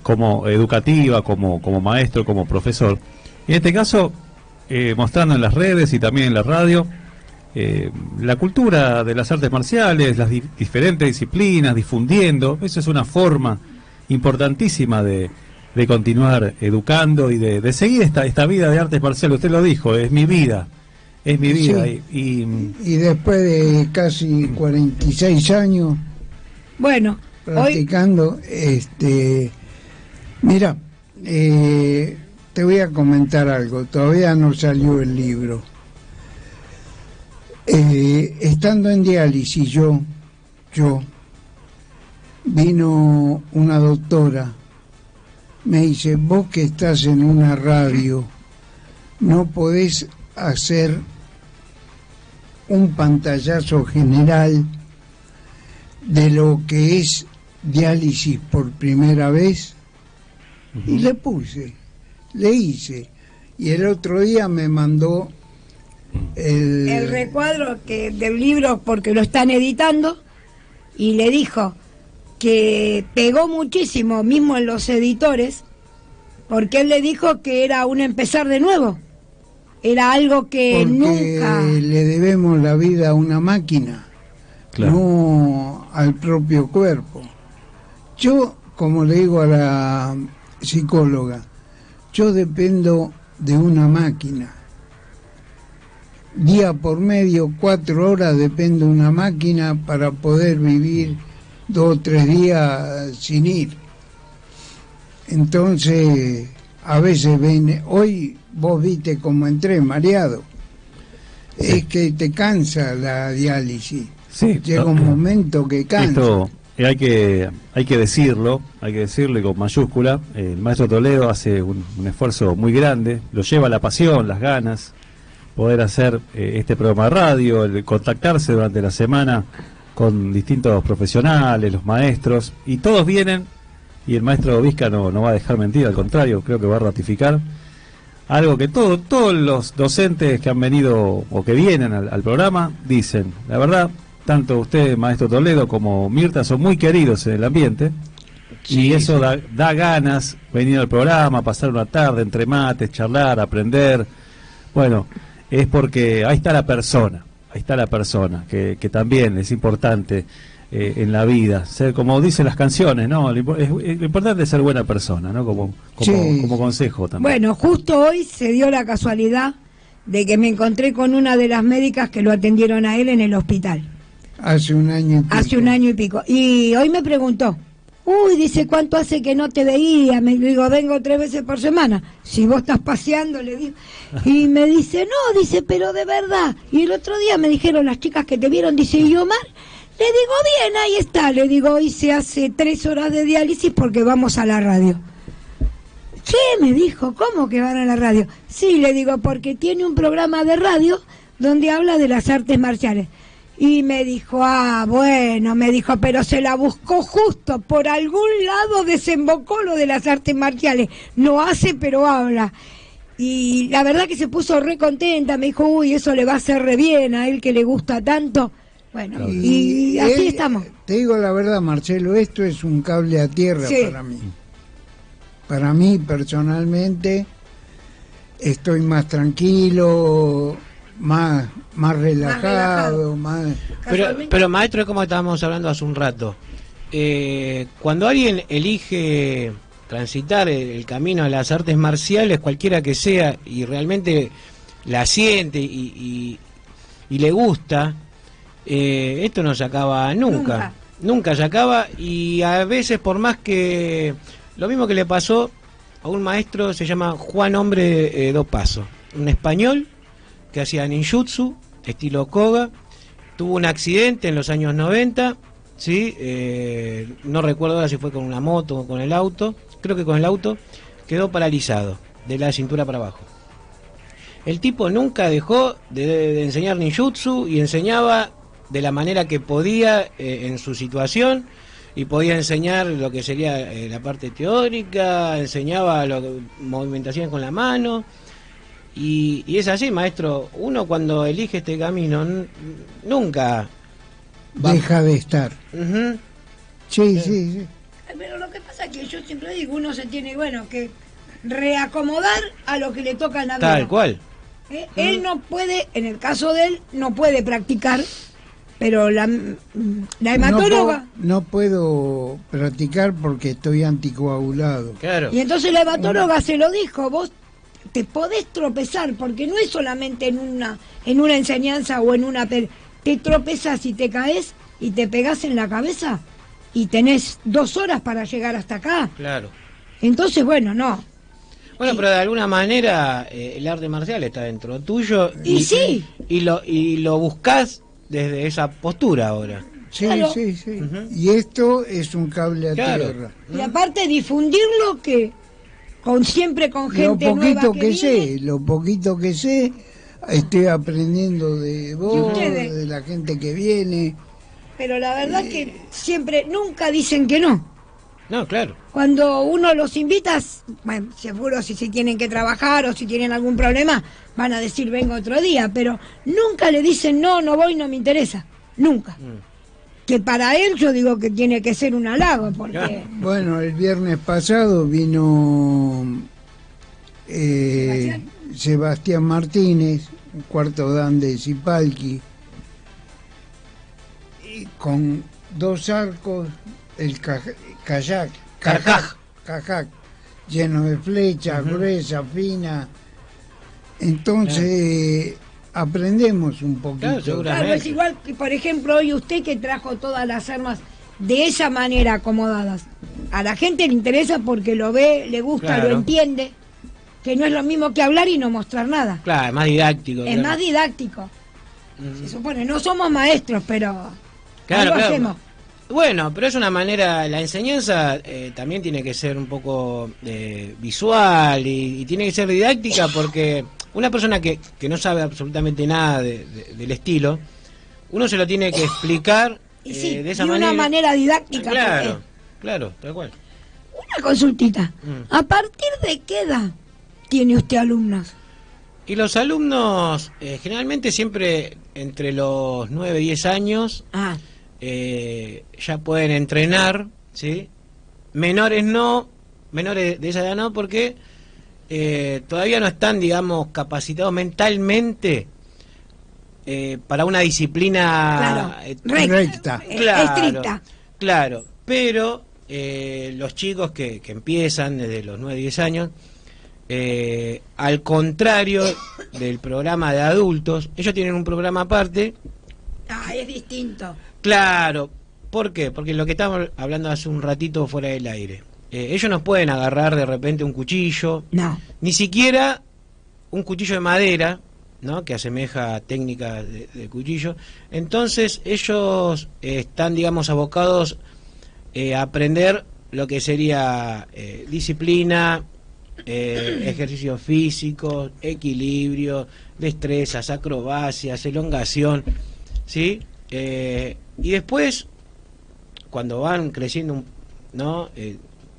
como educativa, como maestro, como profesor. En este caso, mostrando en las redes y también en la radio la cultura de las artes marciales, las diferentes disciplinas, difundiendo. Eso es una forma importantísima de continuar educando y de seguir esta vida de artes marciales. Usted lo dijo, es mi vida. Es mi vida. Sí. Y después de casi 46 años practicando, mira, te voy a comentar algo. Todavía no salió el libro. Estando en diálisis yo, yo, vino una doctora, me dice, vos que estás en una radio, no podés hacer un pantallazo general de lo que es diálisis por primera vez. Y le hice. Y el otro día me mandó el recuadro del libro, porque lo están editando, y le dijo que pegó muchísimo mismo en los editores, porque él le dijo que era un empezar de nuevo, era algo que nunca le debemos la vida a una máquina, Claro. no al propio cuerpo. Yo, como le digo a la psicóloga, yo dependo de una máquina. Día por medio, 4 horas depende de una máquina para poder vivir 2 o 3 días sin ir. Entonces, a veces ven, hoy vos viste cómo entré mareado. Sí. Es que te cansa la diálisis. Sí, Llega un momento que cansa. Esto hay que decirlo y con mayúscula. El maestro Toledo hace un esfuerzo muy grande, lo lleva la pasión, las ganas, poder hacer este programa de radio, el contactarse durante la semana con distintos profesionales, los maestros, y todos vienen, y el maestro Vizca no va a dejar mentir, al contrario, creo que va a ratificar algo que todos los docentes que han venido o que vienen al programa dicen. La verdad, tanto usted, maestro Toledo, como Mirta son muy queridos en el ambiente, y eso da ganas venir al programa, pasar una tarde entre mates, charlar, aprender. Bueno, es porque ahí está la persona, que también es importante en la vida, ser, como dicen las canciones, ¿no? Lo importante es ser buena persona, ¿no? Como consejo también. Bueno, justo hoy se dio la casualidad de que me encontré con una de las médicas que lo atendieron a él en el hospital. Hace un año y pico. Hace un año y pico. Y hoy me preguntó, dice, ¿cuánto hace que no te veía? Me digo, vengo 3 veces por semana. Si vos estás paseando, le digo. Y me dice, no, dice, pero de verdad. Y el otro día me dijeron las chicas que te vieron, dice, ¿y Omar? Le digo, bien, ahí está. Le digo, hoy se hace 3 horas de diálisis porque vamos a la radio. ¿Qué? Me dijo, ¿cómo que van a la radio? Sí, le digo, porque tiene un programa de radio donde habla de las artes marciales. Y me dijo, bueno, me dijo, pero se la buscó justo, por algún lado desembocó lo de las artes marciales. No hace, pero habla. Y la verdad que se puso re contenta, me dijo, eso le va a hacer re bien a él que le gusta tanto. Bueno, Claro. y así estamos. Te digo la verdad, Marcelo, esto es un cable a tierra Sí. para mí. Para mí, personalmente, estoy más tranquilo, más relajado, más... Pero maestro, es como estábamos hablando hace un rato. Cuando alguien elige transitar el camino a las artes marciales, cualquiera que sea, y realmente la siente y le gusta, esto no se acaba nunca se acaba. Y a veces, por más que lo mismo que le pasó a un maestro, se llama Juan Hombre Dos Pasos, un español que hacía ninjutsu estilo Koga, tuvo un accidente en los años 90, ¿sí? No recuerdo ahora si fue con una moto o con el auto, creo que con el auto, quedó paralizado de la cintura para abajo. El tipo nunca dejó de enseñar ninjutsu y enseñaba de la manera que podía en su situación, y podía enseñar lo que sería la parte teórica, enseñaba movimentaciones con la mano. Y es así, maestro, uno cuando elige este camino nunca deja de estar. Uh-huh. Sí. Pero lo que pasa es que yo siempre digo, uno se tiene, que reacomodar a lo que le toca en la vida. Tal cual. Él no puede, en el caso de él, no puede practicar, pero la hematóloga... No puedo practicar porque estoy anticoagulado. Claro. Y entonces la hematóloga se lo dijo, vos te podés tropezar, porque no es solamente en una enseñanza o en una... Te tropezás y te caes y te pegás en la cabeza y tenés 2 horas para llegar hasta acá. Claro. Entonces, no. Bueno, pero de alguna manera el arte marcial está dentro tuyo. Y sí. Y lo buscás desde esa postura ahora. Sí, Claro. sí, sí. Ujú. Y esto es un cable a Claro. tierra. Y aparte difundirlo que siempre con Lo gente nueva poquito que que viene. sé, lo poquito que sé, estoy aprendiendo de vos, ustedes? de la gente que viene. Pero la verdad que siempre, nunca dicen que no. No, claro. Cuando uno los invita, bueno, seguro si tienen que trabajar o si tienen algún problema, van a decir vengo otro día, pero nunca le dicen no, no voy, no me interesa. Nunca. Que para él yo digo que tiene que ser un halago, porque... Claro. Bueno, el viernes pasado vino Sebastián Martínez, un cuarto dan de Zipalki, y con 2 arcos, el kayak, cajak, lleno de flechas, gruesa, fina. Entonces aprendemos un poquito. Claro, seguramente. Claro, es igual que, por ejemplo, hoy usted que trajo todas las armas de esa manera acomodadas. A la gente le interesa porque lo ve, le gusta, Claro. lo entiende, que no es lo mismo que hablar y no mostrar nada. Claro, es más didáctico. Es claro. más didáctico. Ujú. Se supone, no somos maestros, pero Claro, algo claro. hacemos. Bueno, pero es una manera, la enseñanza también tiene que ser un poco visual y tiene que ser didáctica porque una persona que no sabe absolutamente nada del estilo, uno se lo tiene que explicar Y sí, de esa de una manera didáctica. Claro, porque- claro, tal cual. Una consultita. ¿A partir de qué edad tiene usted alumnos? Y los alumnos generalmente siempre entre los 9 y 10 años Ah, ya pueden entrenar, ¿sí? Menores no, menores de esa edad no, porque todavía no están, digamos, capacitados mentalmente para una disciplina claro, recta. estricta. Claro, pero los chicos que empiezan desde los 9 y 10 años, al contrario del programa de adultos, ellos tienen un programa aparte. Ah, es distinto. Claro, ¿por qué? Porque lo que estábamos hablando hace un ratito fuera del aire. Ellos no pueden agarrar de repente un cuchillo, No. ni siquiera un cuchillo de madera, ¿no? Que asemeja técnica de cuchillo. Entonces ellos están, digamos, abocados a aprender lo que sería disciplina, ejercicios físicos, equilibrio, destrezas, acrobacias, elongación, ¿sí? Y después, cuando van creciendo, ¿no?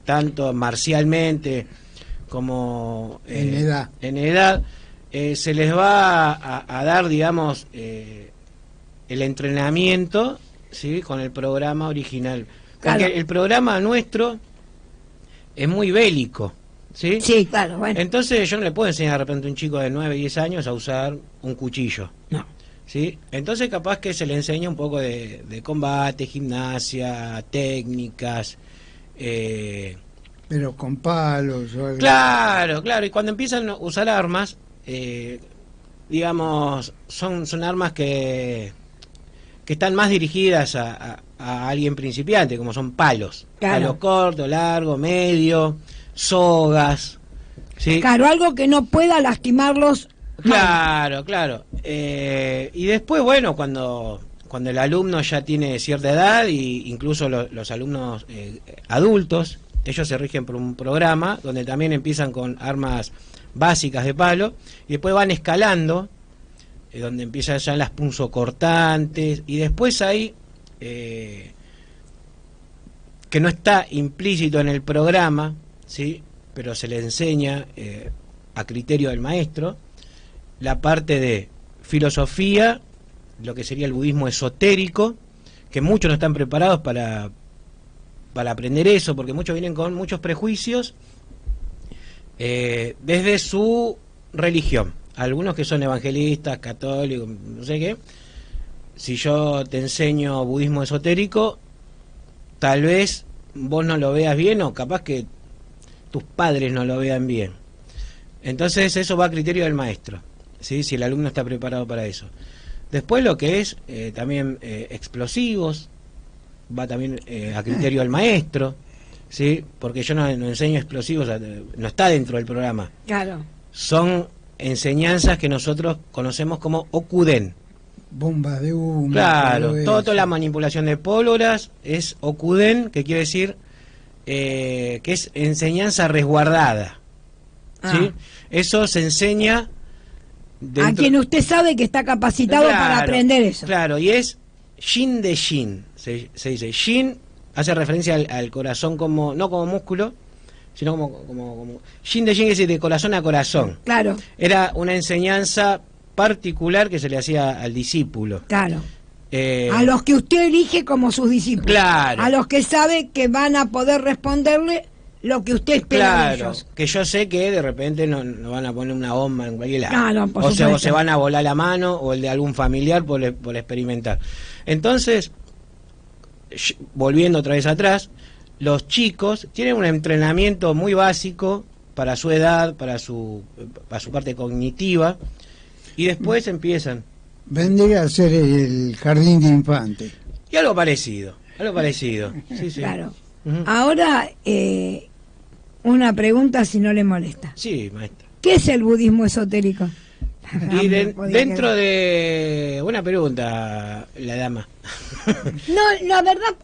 Tanto marcialmente como En edad, se les va a dar, digamos, el entrenamiento, ¿sí? Con el programa original. Porque Claro. el programa nuestro es muy bélico, ¿sí? Sí, claro, bueno. Entonces yo no le puedo enseñar de repente a un chico de 9, 10 años a usar un cuchillo. No. ¿Sí? Entonces capaz que se le enseña un poco de combate, gimnasia, técnicas. Pero con palos o algo. Claro, claro. Y cuando empiezan a usar armas, digamos, son armas que están más dirigidas a alguien principiante, como son palos. Claro. Palos corto, largo, medio, sogas. ¿Sí? Claro, algo que no pueda lastimarlos. Claro, claro. Y después, bueno, cuando el alumno ya tiene cierta edad, y incluso los alumnos adultos, ellos se rigen por un programa donde también empiezan con armas básicas de palo y después van escalando, donde empiezan ya las punzocortantes, y después hay que no está implícito en el programa, ¿sí? Pero se le enseña a criterio del maestro la parte de filosofía, lo que sería el budismo esotérico, que muchos no están preparados para aprender eso, porque muchos vienen con muchos prejuicios desde su religión. Algunos que son evangelistas, católicos, no sé qué. Si yo te enseño budismo esotérico, tal vez vos no lo veas bien, o capaz que tus padres no lo vean bien. Entonces eso va a criterio del maestro, ¿sí? Si el alumno está preparado para eso. Después lo que es también explosivos, va también a criterio del maestro, ¿sí? Porque yo no enseño explosivos, no está dentro del programa. Claro. Son enseñanzas que nosotros conocemos como Okuden, bombas de humo. Claro, todo toda la manipulación de pólvoras es okuden, que quiere decir que es enseñanza resguardada. ¿Sí? Eso se enseña a quien usted sabe que está capacitado para aprender eso. Claro, y es Shin de Shin, se dice. Shin hace referencia al corazón como, no como músculo, sino como Shin de Shin, es decir, de corazón a corazón. Claro. Era una enseñanza particular que se le hacía al discípulo. Claro. A los que usted elige como sus discípulos. Claro. A los que sabe que van a poder responderle lo que usted espera de ellos. Que yo sé que de repente no van a poner una bomba en cualquier lado. Claro, por o supuesto. se van a volar la mano o el de algún familiar por experimentar. Entonces, volviendo otra vez atrás, los chicos tienen un entrenamiento muy básico para su edad, para su parte cognitiva, y después empiezan. Vendría a ser el jardín de infantes. Y algo parecido. Sí, sí. Claro. Ujú. Ahora, una pregunta si no le molesta. Sí, maestra. ¿Qué es el budismo esotérico? Y Me podía dentro quedar. de... Buena pregunta, la dama. No, la verdad,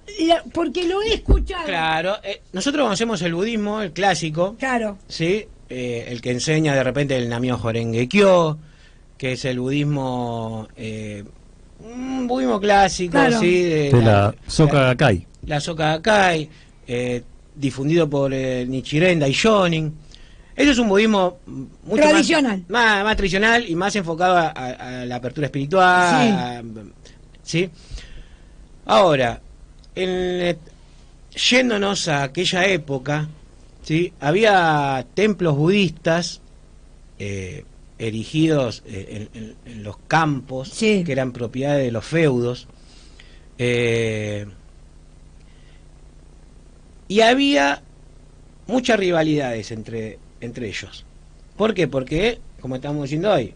porque lo he escuchado. Claro, nosotros conocemos el budismo, el clásico, Claro. ¿sí? El que enseña de repente el Namyo Horenge Kyo, que es el budismo, un budismo clásico, Claro. ¿sí? De la Soka Gakkai. La Soka Gakkai, difundido por Nichiren Daishonin. Eso es un budismo mucho Tradicional. más tradicional y más enfocado a la apertura espiritual. ¿Sí? Ahora, yéndonos a aquella época, ¿sí? Había templos budistas erigidos en los campos, Sí. que eran propiedad de los feudos. Y había muchas rivalidades entre ellos. ¿Por qué? Porque, como estamos diciendo hoy,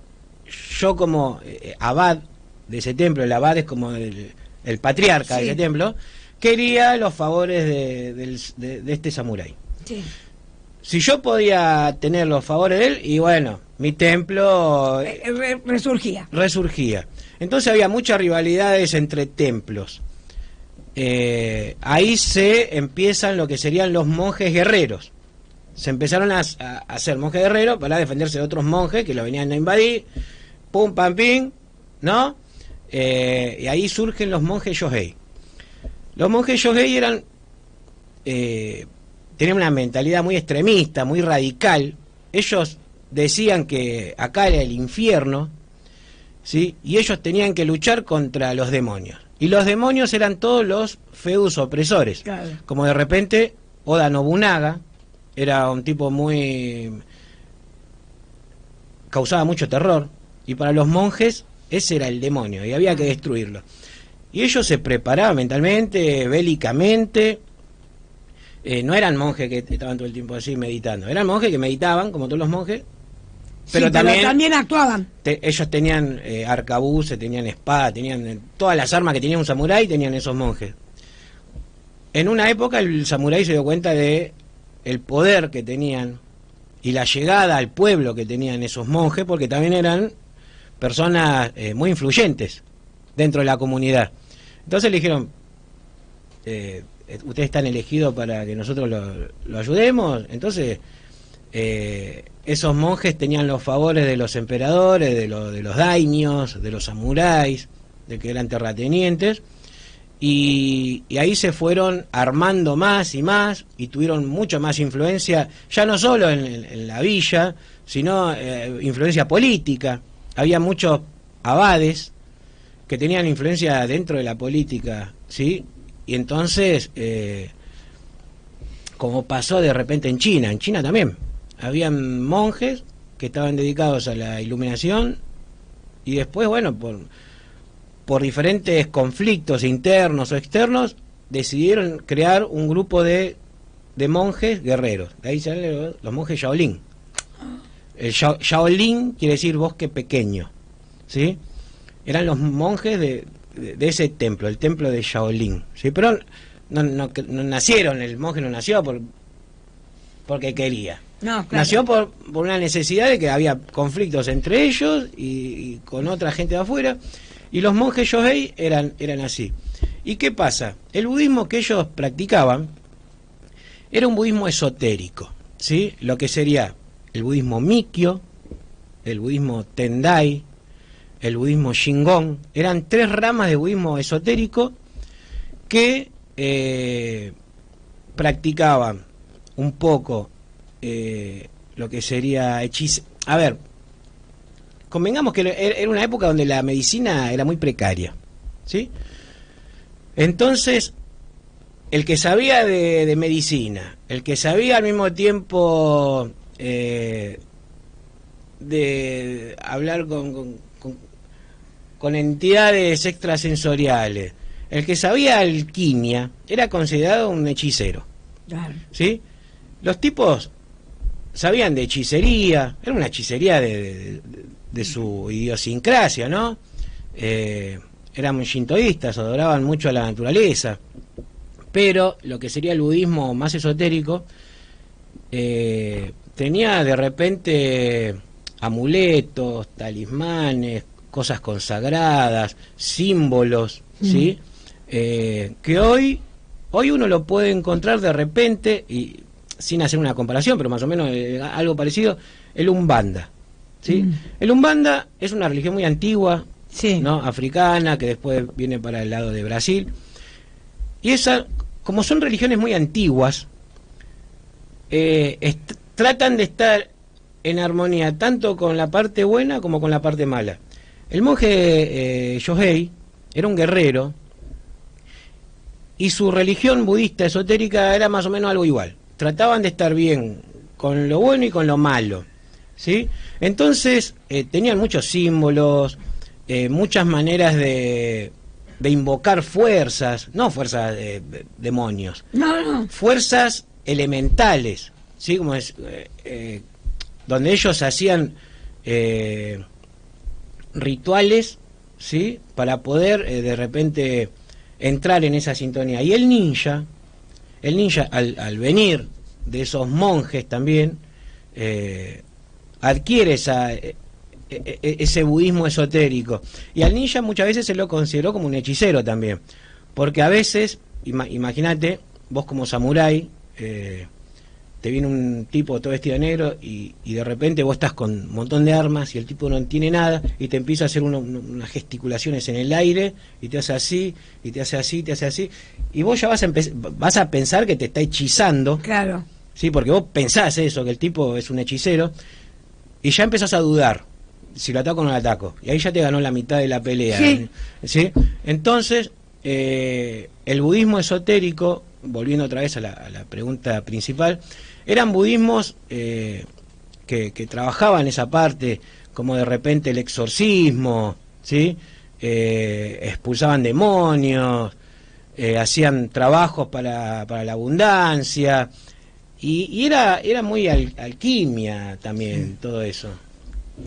yo como abad de ese templo, el abad es como el patriarca Sí. de ese templo, quería los favores de este samurái. Sí. Si yo podía tener los favores de él, y bueno, mi templo Resurgía. resurgía. Entonces había muchas rivalidades entre templos. Ahí se empiezan lo que serían los monjes guerreros. Se empezaron a hacer monjes guerreros para defenderse de otros monjes que lo venían a invadir. Pum, pam, pim, ¿no? Y ahí surgen los monjes Yohei. Los monjes Yohei eran... tenían una mentalidad muy extremista, muy radical. Ellos decían que acá era el infierno, ¿sí? Y ellos tenían que luchar contra los demonios. Y los demonios eran todos los feudos opresores. Claro. Como de repente Oda Nobunaga era un tipo muy... causaba mucho terror. Y para los monjes ese era el demonio y había que destruirlo. Y ellos se preparaban mentalmente, bélicamente. No eran monjes que estaban todo el tiempo así meditando. Eran monjes que meditaban, como todos los monjes. Pero, Sí, también actuaban. Ellos tenían arcabuces, tenían espada, tenían todas las armas que tenía un samurái, tenían esos monjes. En una época el samurái se dio cuenta de el poder que tenían y la llegada al pueblo que tenían esos monjes, porque también eran personas muy influyentes dentro de la comunidad. Entonces le dijeron, ustedes están elegidos para que nosotros lo ayudemos. Entonces esos monjes tenían los favores de los emperadores, de los daimios, de los samuráis, de que eran terratenientes, y ahí se fueron armando más y más y tuvieron mucha más influencia, ya no solo en la villa, sino influencia política. Había muchos abades que tenían influencia dentro de la política, ¿sí? Y entonces, como pasó de repente en China también, habían monjes que estaban dedicados a la iluminación y después, bueno, por diferentes conflictos internos o externos, decidieron crear un grupo de monjes guerreros. De ahí salen los monjes Shaolin. El Shaolin quiere decir bosque pequeño, ¿sí? Eran los monjes de ese templo, el templo de Shaolin, ¿sí? Pero no nacieron, el monje no nació porque quería. No, claro. Nació por una necesidad de que había conflictos entre ellos y con otra gente de afuera. Y los monjes Yohei eran así. ¿Y qué pasa? El budismo que ellos practicaban era un budismo esotérico, ¿sí? Lo que sería el budismo Mikkyo, el budismo Tendai, el budismo Shingon. Eran 3 ramas de budismo esotérico que practicaban un poco lo que sería hechizo. A ver, convengamos que era una época donde la medicina era muy precaria, ¿sí? Entonces, el que sabía de medicina, el que sabía al mismo tiempo de hablar con entidades extrasensoriales, el que sabía alquimia, era considerado un hechicero. Claro. ¿Sí? Los tipos sabían de hechicería, era una hechicería de su idiosincrasia, ¿no? Eran muy shintoístas, adoraban mucho a la naturaleza, pero lo que sería el budismo más esotérico tenía de repente amuletos, talismanes, cosas consagradas, símbolos, ¿sí? Que hoy uno lo puede encontrar de repente, y sin hacer una comparación, pero más o menos algo parecido, el Umbanda, ¿sí? El Umbanda es una religión muy antigua, Sí. ¿no? Africana, que después viene para el lado de Brasil. Y esa, como son religiones muy antiguas, tratan de estar en armonía tanto con la parte buena como con la parte mala. El monje Yohei era un guerrero y su religión budista esotérica era más o menos algo igual. Trataban de estar bien con lo bueno y con lo malo, ¿sí? Entonces tenían muchos símbolos, muchas maneras de invocar fuerzas, no fuerzas de demonios, No. fuerzas elementales, ¿sí? Como es, donde ellos hacían rituales, ¿sí? Para poder de repente entrar en esa sintonía. Y el ninja al venir de esos monjes también, adquiere ese budismo esotérico. Y al ninja muchas veces se lo consideró como un hechicero también, porque a veces, imagínate, vos como samurái, te viene un tipo todo vestido de negro y de repente vos estás con un montón de armas y el tipo no tiene nada y te empieza a hacer unas gesticulaciones en el aire y te hace así, y te hace así, te hace así, y vos ya vas a pensar que te está hechizando. Claro. Sí, porque vos pensás eso, que el tipo es un hechicero, y ya empezás a dudar si lo ataco o no lo ataco, y ahí ya te ganó la mitad de la pelea. Sí. ¿Sí? Entonces, el budismo esotérico, volviendo otra vez a la pregunta principal, eran budismos que trabajaban esa parte, como de repente el exorcismo, ¿sí? Expulsaban demonios, hacían trabajos para la abundancia, y era muy alquimia también, todo eso.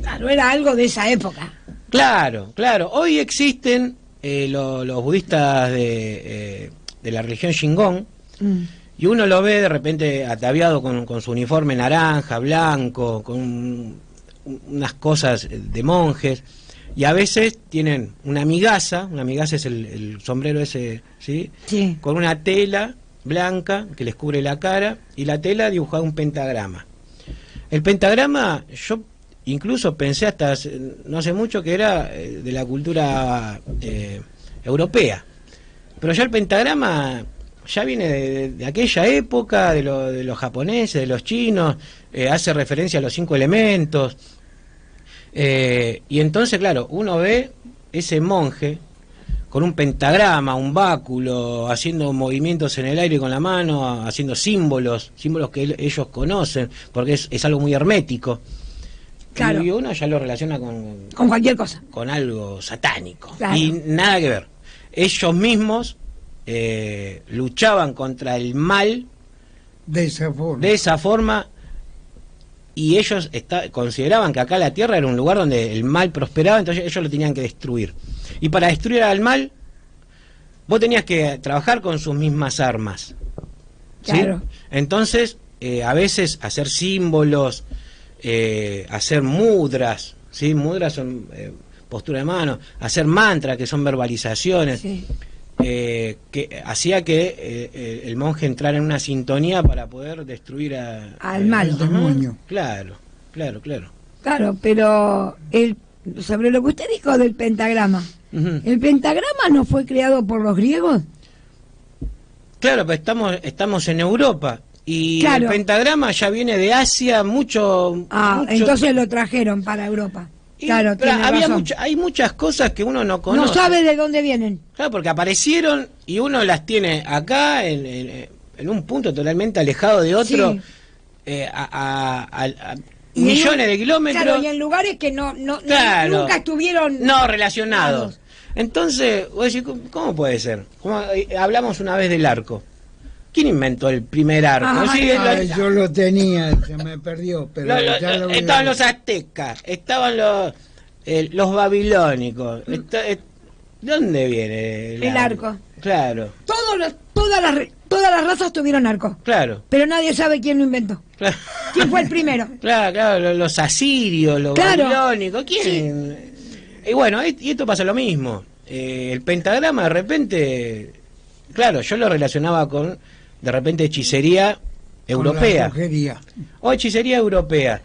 Claro, era algo de esa época. Claro. Hoy existen los budistas de la religión Shingon, y uno lo ve de repente ataviado con su uniforme naranja, blanco, con unas cosas de monjes, y a veces tienen una migaza es el sombrero ese, ¿sí? Sí. Con una tela blanca que les cubre la cara, y la tela dibujada un pentagrama. El pentagrama, yo incluso pensé hasta no hace mucho que era de la cultura europea, pero ya el pentagrama ya viene de aquella época, de los japoneses, de los chinos, hace referencia a los 5 elementos, y entonces claro, uno ve ese monje con un pentagrama, un báculo, haciendo movimientos en el aire con la mano, haciendo símbolos que ellos conocen, porque es algo muy hermético. Claro. Y uno ya lo relaciona con cualquier cosa, con algo satánico. Claro. Y nada que ver. Ellos mismos luchaban contra el mal De esa forma. Y ellos consideraban que acá la tierra era un lugar donde el mal prosperaba, entonces ellos lo tenían que destruir. Y para destruir al mal, vos tenías que trabajar con sus mismas armas, ¿sí? Claro. Entonces, a veces hacer símbolos, hacer mudras, ¿sí? Mudras son, postura de mano, hacer mantras, que son verbalizaciones, Sí. Que hacía que el monje entrara en una sintonía para poder destruir Al mal. El demonio. Claro. Claro, pero sobre lo que usted dijo del pentagrama, Ujú. ¿el pentagrama no fue creado por los griegos? Claro, pues estamos en Europa y Claro. el pentagrama ya viene de Asia mucho. Entonces lo trajeron para Europa. Y- Claro, pero tiene había razón. hay muchas cosas que uno no conoce. No sabe de dónde vienen. Claro, porque aparecieron y uno las tiene acá en un punto totalmente alejado de otro, Sí. a Y en millones de kilómetros. Claro, y en lugares que Claro. nunca estuvieron... No relacionados. Entonces, vos decís, ¿cómo puede ser? Hablamos una vez del arco. ¿Quién inventó el primer arco? Ah, Sí, Ay, yo lo tenía, se me perdió, pero ya lo voy a estaban ver. los aztecas, estaban los babilónicos. ¿De dónde viene El arco. Claro, Todas las razas tuvieron arco, claro. pero nadie sabe quién lo inventó. Claro, ¿Quién fue el primero? claro, los asirios, los Claro. babilónicos, ¿quién? Y bueno, y esto pasa lo mismo. El pentagrama de repente, claro, yo lo relacionaba con, de repente, hechicería Con europea. la brujería. O hechicería europea.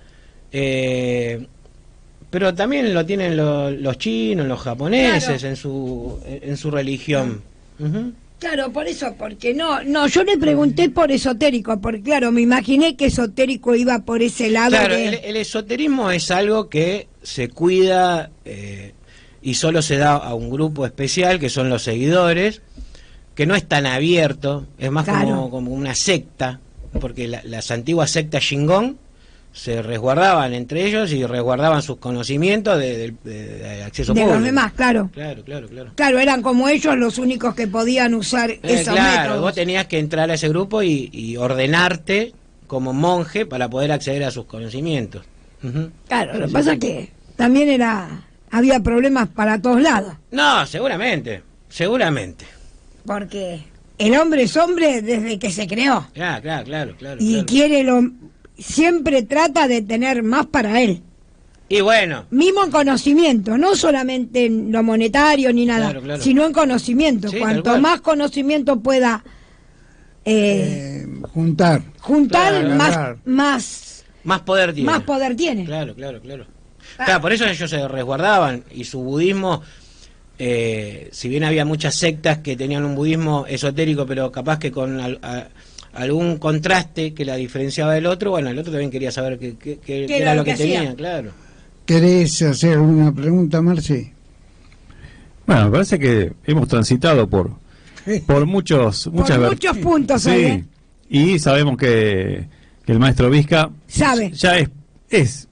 Pero también lo tienen los chinos, los japoneses Claro. en su religión. Ujú. Claro, por eso, porque no, yo le pregunté por esotérico, porque claro, me imaginé que esotérico iba por ese lado Claro, de... el esoterismo es algo que se cuida y solo se da a un grupo especial, que son los seguidores, que no es tan abierto, es más Claro. como una secta, porque las antiguas sectas Shingon se resguardaban entre ellos y resguardaban sus conocimientos de acceso de público. los demás, claro. Claro. Claro, eran como ellos los únicos que podían usar esos Claro, métodos. vos tenías que entrar a ese grupo y ordenarte como monje para poder acceder a sus conocimientos. Ujú. Claro, lo que pasa es que también había problemas para todos lados, No, seguramente. porque el hombre es hombre desde que se creó Claro. y siempre trata de tener más para él. Y bueno, Mismo en conocimiento, no solamente en lo monetario ni nada, Claro. sino en conocimiento. Sí, tal Cuanto cual. más conocimiento pueda Juntar. juntar, Claro, agarrar. más más poder tiene. tiene. Claro. Claro, por eso ellos se resguardaban y su budismo, si bien había muchas sectas que tenían un budismo esotérico, pero capaz que con algún contraste que la diferenciaba del otro, bueno, el otro también quería saber qué era lo que hacía? tenía, claro. ¿Querés hacer una pregunta, Marci? Bueno, me parece que hemos transitado por muchas Muchos puntos sí, hoy, ¿eh? y sabemos que el maestro Vizca Sabe. ya es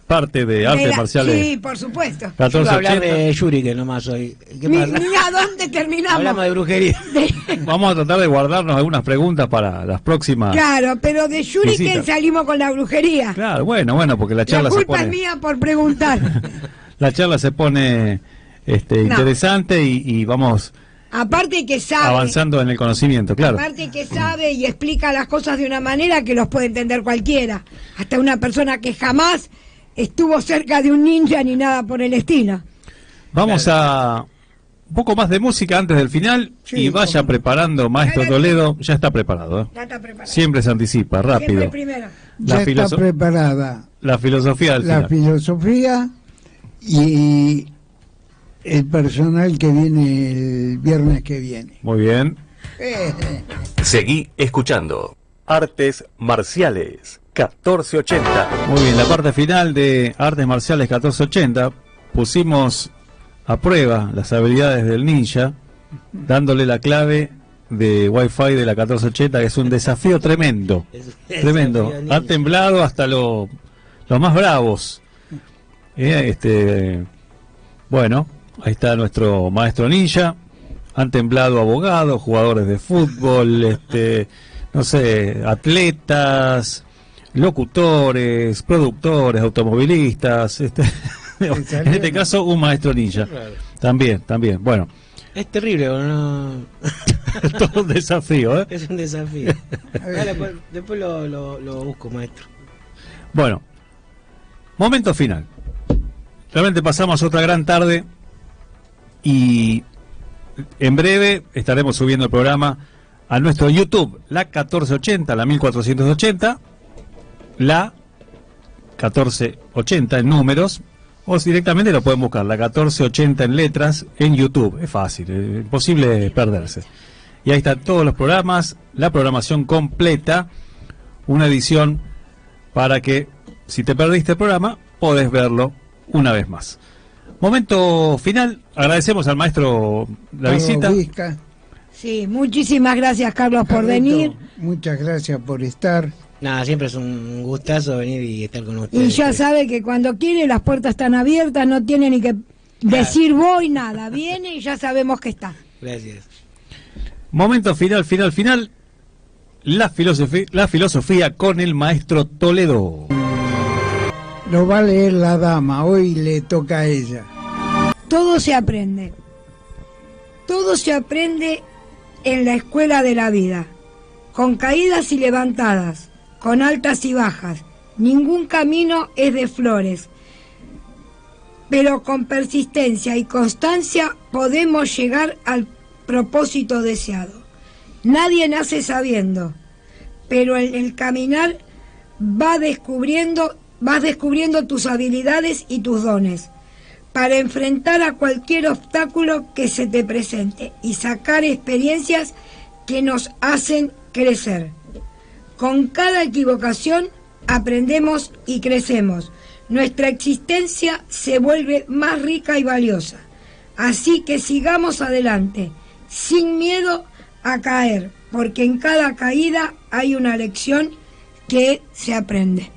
parte de artes marciales Sí, por supuesto. Yo iba a hablar 1480. de Shuriken nomás hoy. ¿Qué pasa? Mira dónde terminamos. Hablamos de brujería. Vamos a tratar de guardarnos algunas preguntas para las próximas. Claro, pero de Shuriken Visita. salimos con la brujería. Claro, bueno, porque la La charla se culpa es pone mía por preguntar. la charla se pone interesante y vamos Aparte que sabe. avanzando en el conocimiento, claro. Aparte que sabe y explica las cosas de una manera que los puede entender cualquiera. Hasta una persona que jamás estuvo cerca de un ninja ni nada por el estilo. Vamos a un poco más de música antes del final Sí, y vaya cómo. preparando, maestro Toledo, ya está preparado. ¿eh? Ya está preparado. Siempre se anticipa, rápido. Siempre primero. La Ya está preparada La filosofía del la final. filosofía y el personal que viene el viernes que viene. Muy bien. Seguí escuchando Artes Marciales 1480. Muy bien, la parte final de Artes Marciales 1480 pusimos a prueba las habilidades del ninja, dándole la clave de Wi-Fi de la 1480, que es un desafío tremendo, tremendo. Han temblado hasta los más bravos. Bueno, ahí está nuestro maestro ninja. Han temblado abogados, jugadores de fútbol, no sé, atletas, locutores, productores, automovilistas, en este caso un maestro ninja. También, bueno, Es terrible, ¿no? todo un desafío, ¿eh? Es un desafío. Después lo busco, maestro. Bueno, momento final. realmente pasamos otra gran tarde y en breve estaremos subiendo el programa a nuestro YouTube, la 1480, la 1480, la 1480 en números, o si directamente lo pueden buscar, la 1480 en letras en YouTube. Es fácil, es imposible perderse. Y ahí están todos los programas, la programación completa, una edición para que, si te perdiste el programa, podés verlo una vez más. Momento final, agradecemos al maestro la visita. Vizca. Sí, muchísimas gracias, Carlos, por Carlito, venir. Muchas gracias por estar. Nada, siempre es un gustazo venir y estar con Y ustedes. ya sabe que cuando quiere las puertas están abiertas, no tiene ni que decir voy, nada. Viene y ya sabemos que está. Gracias. Momento final. La filosofía con el maestro Toledo. Lo va a leer la dama, hoy le toca a ella. Todo se aprende. Todo se aprende en la escuela de la vida, con caídas y levantadas, con altas y bajas. Ningún camino es de flores, pero con persistencia y constancia podemos llegar al propósito deseado. Nadie nace sabiendo, pero en el caminar vas descubriendo tus habilidades y tus dones para enfrentar a cualquier obstáculo que se te presente y sacar experiencias que nos hacen crecer. Con cada equivocación aprendemos y crecemos. Nuestra existencia se vuelve más rica y valiosa. Así que sigamos adelante, sin miedo a caer, porque en cada caída hay una lección que se aprende.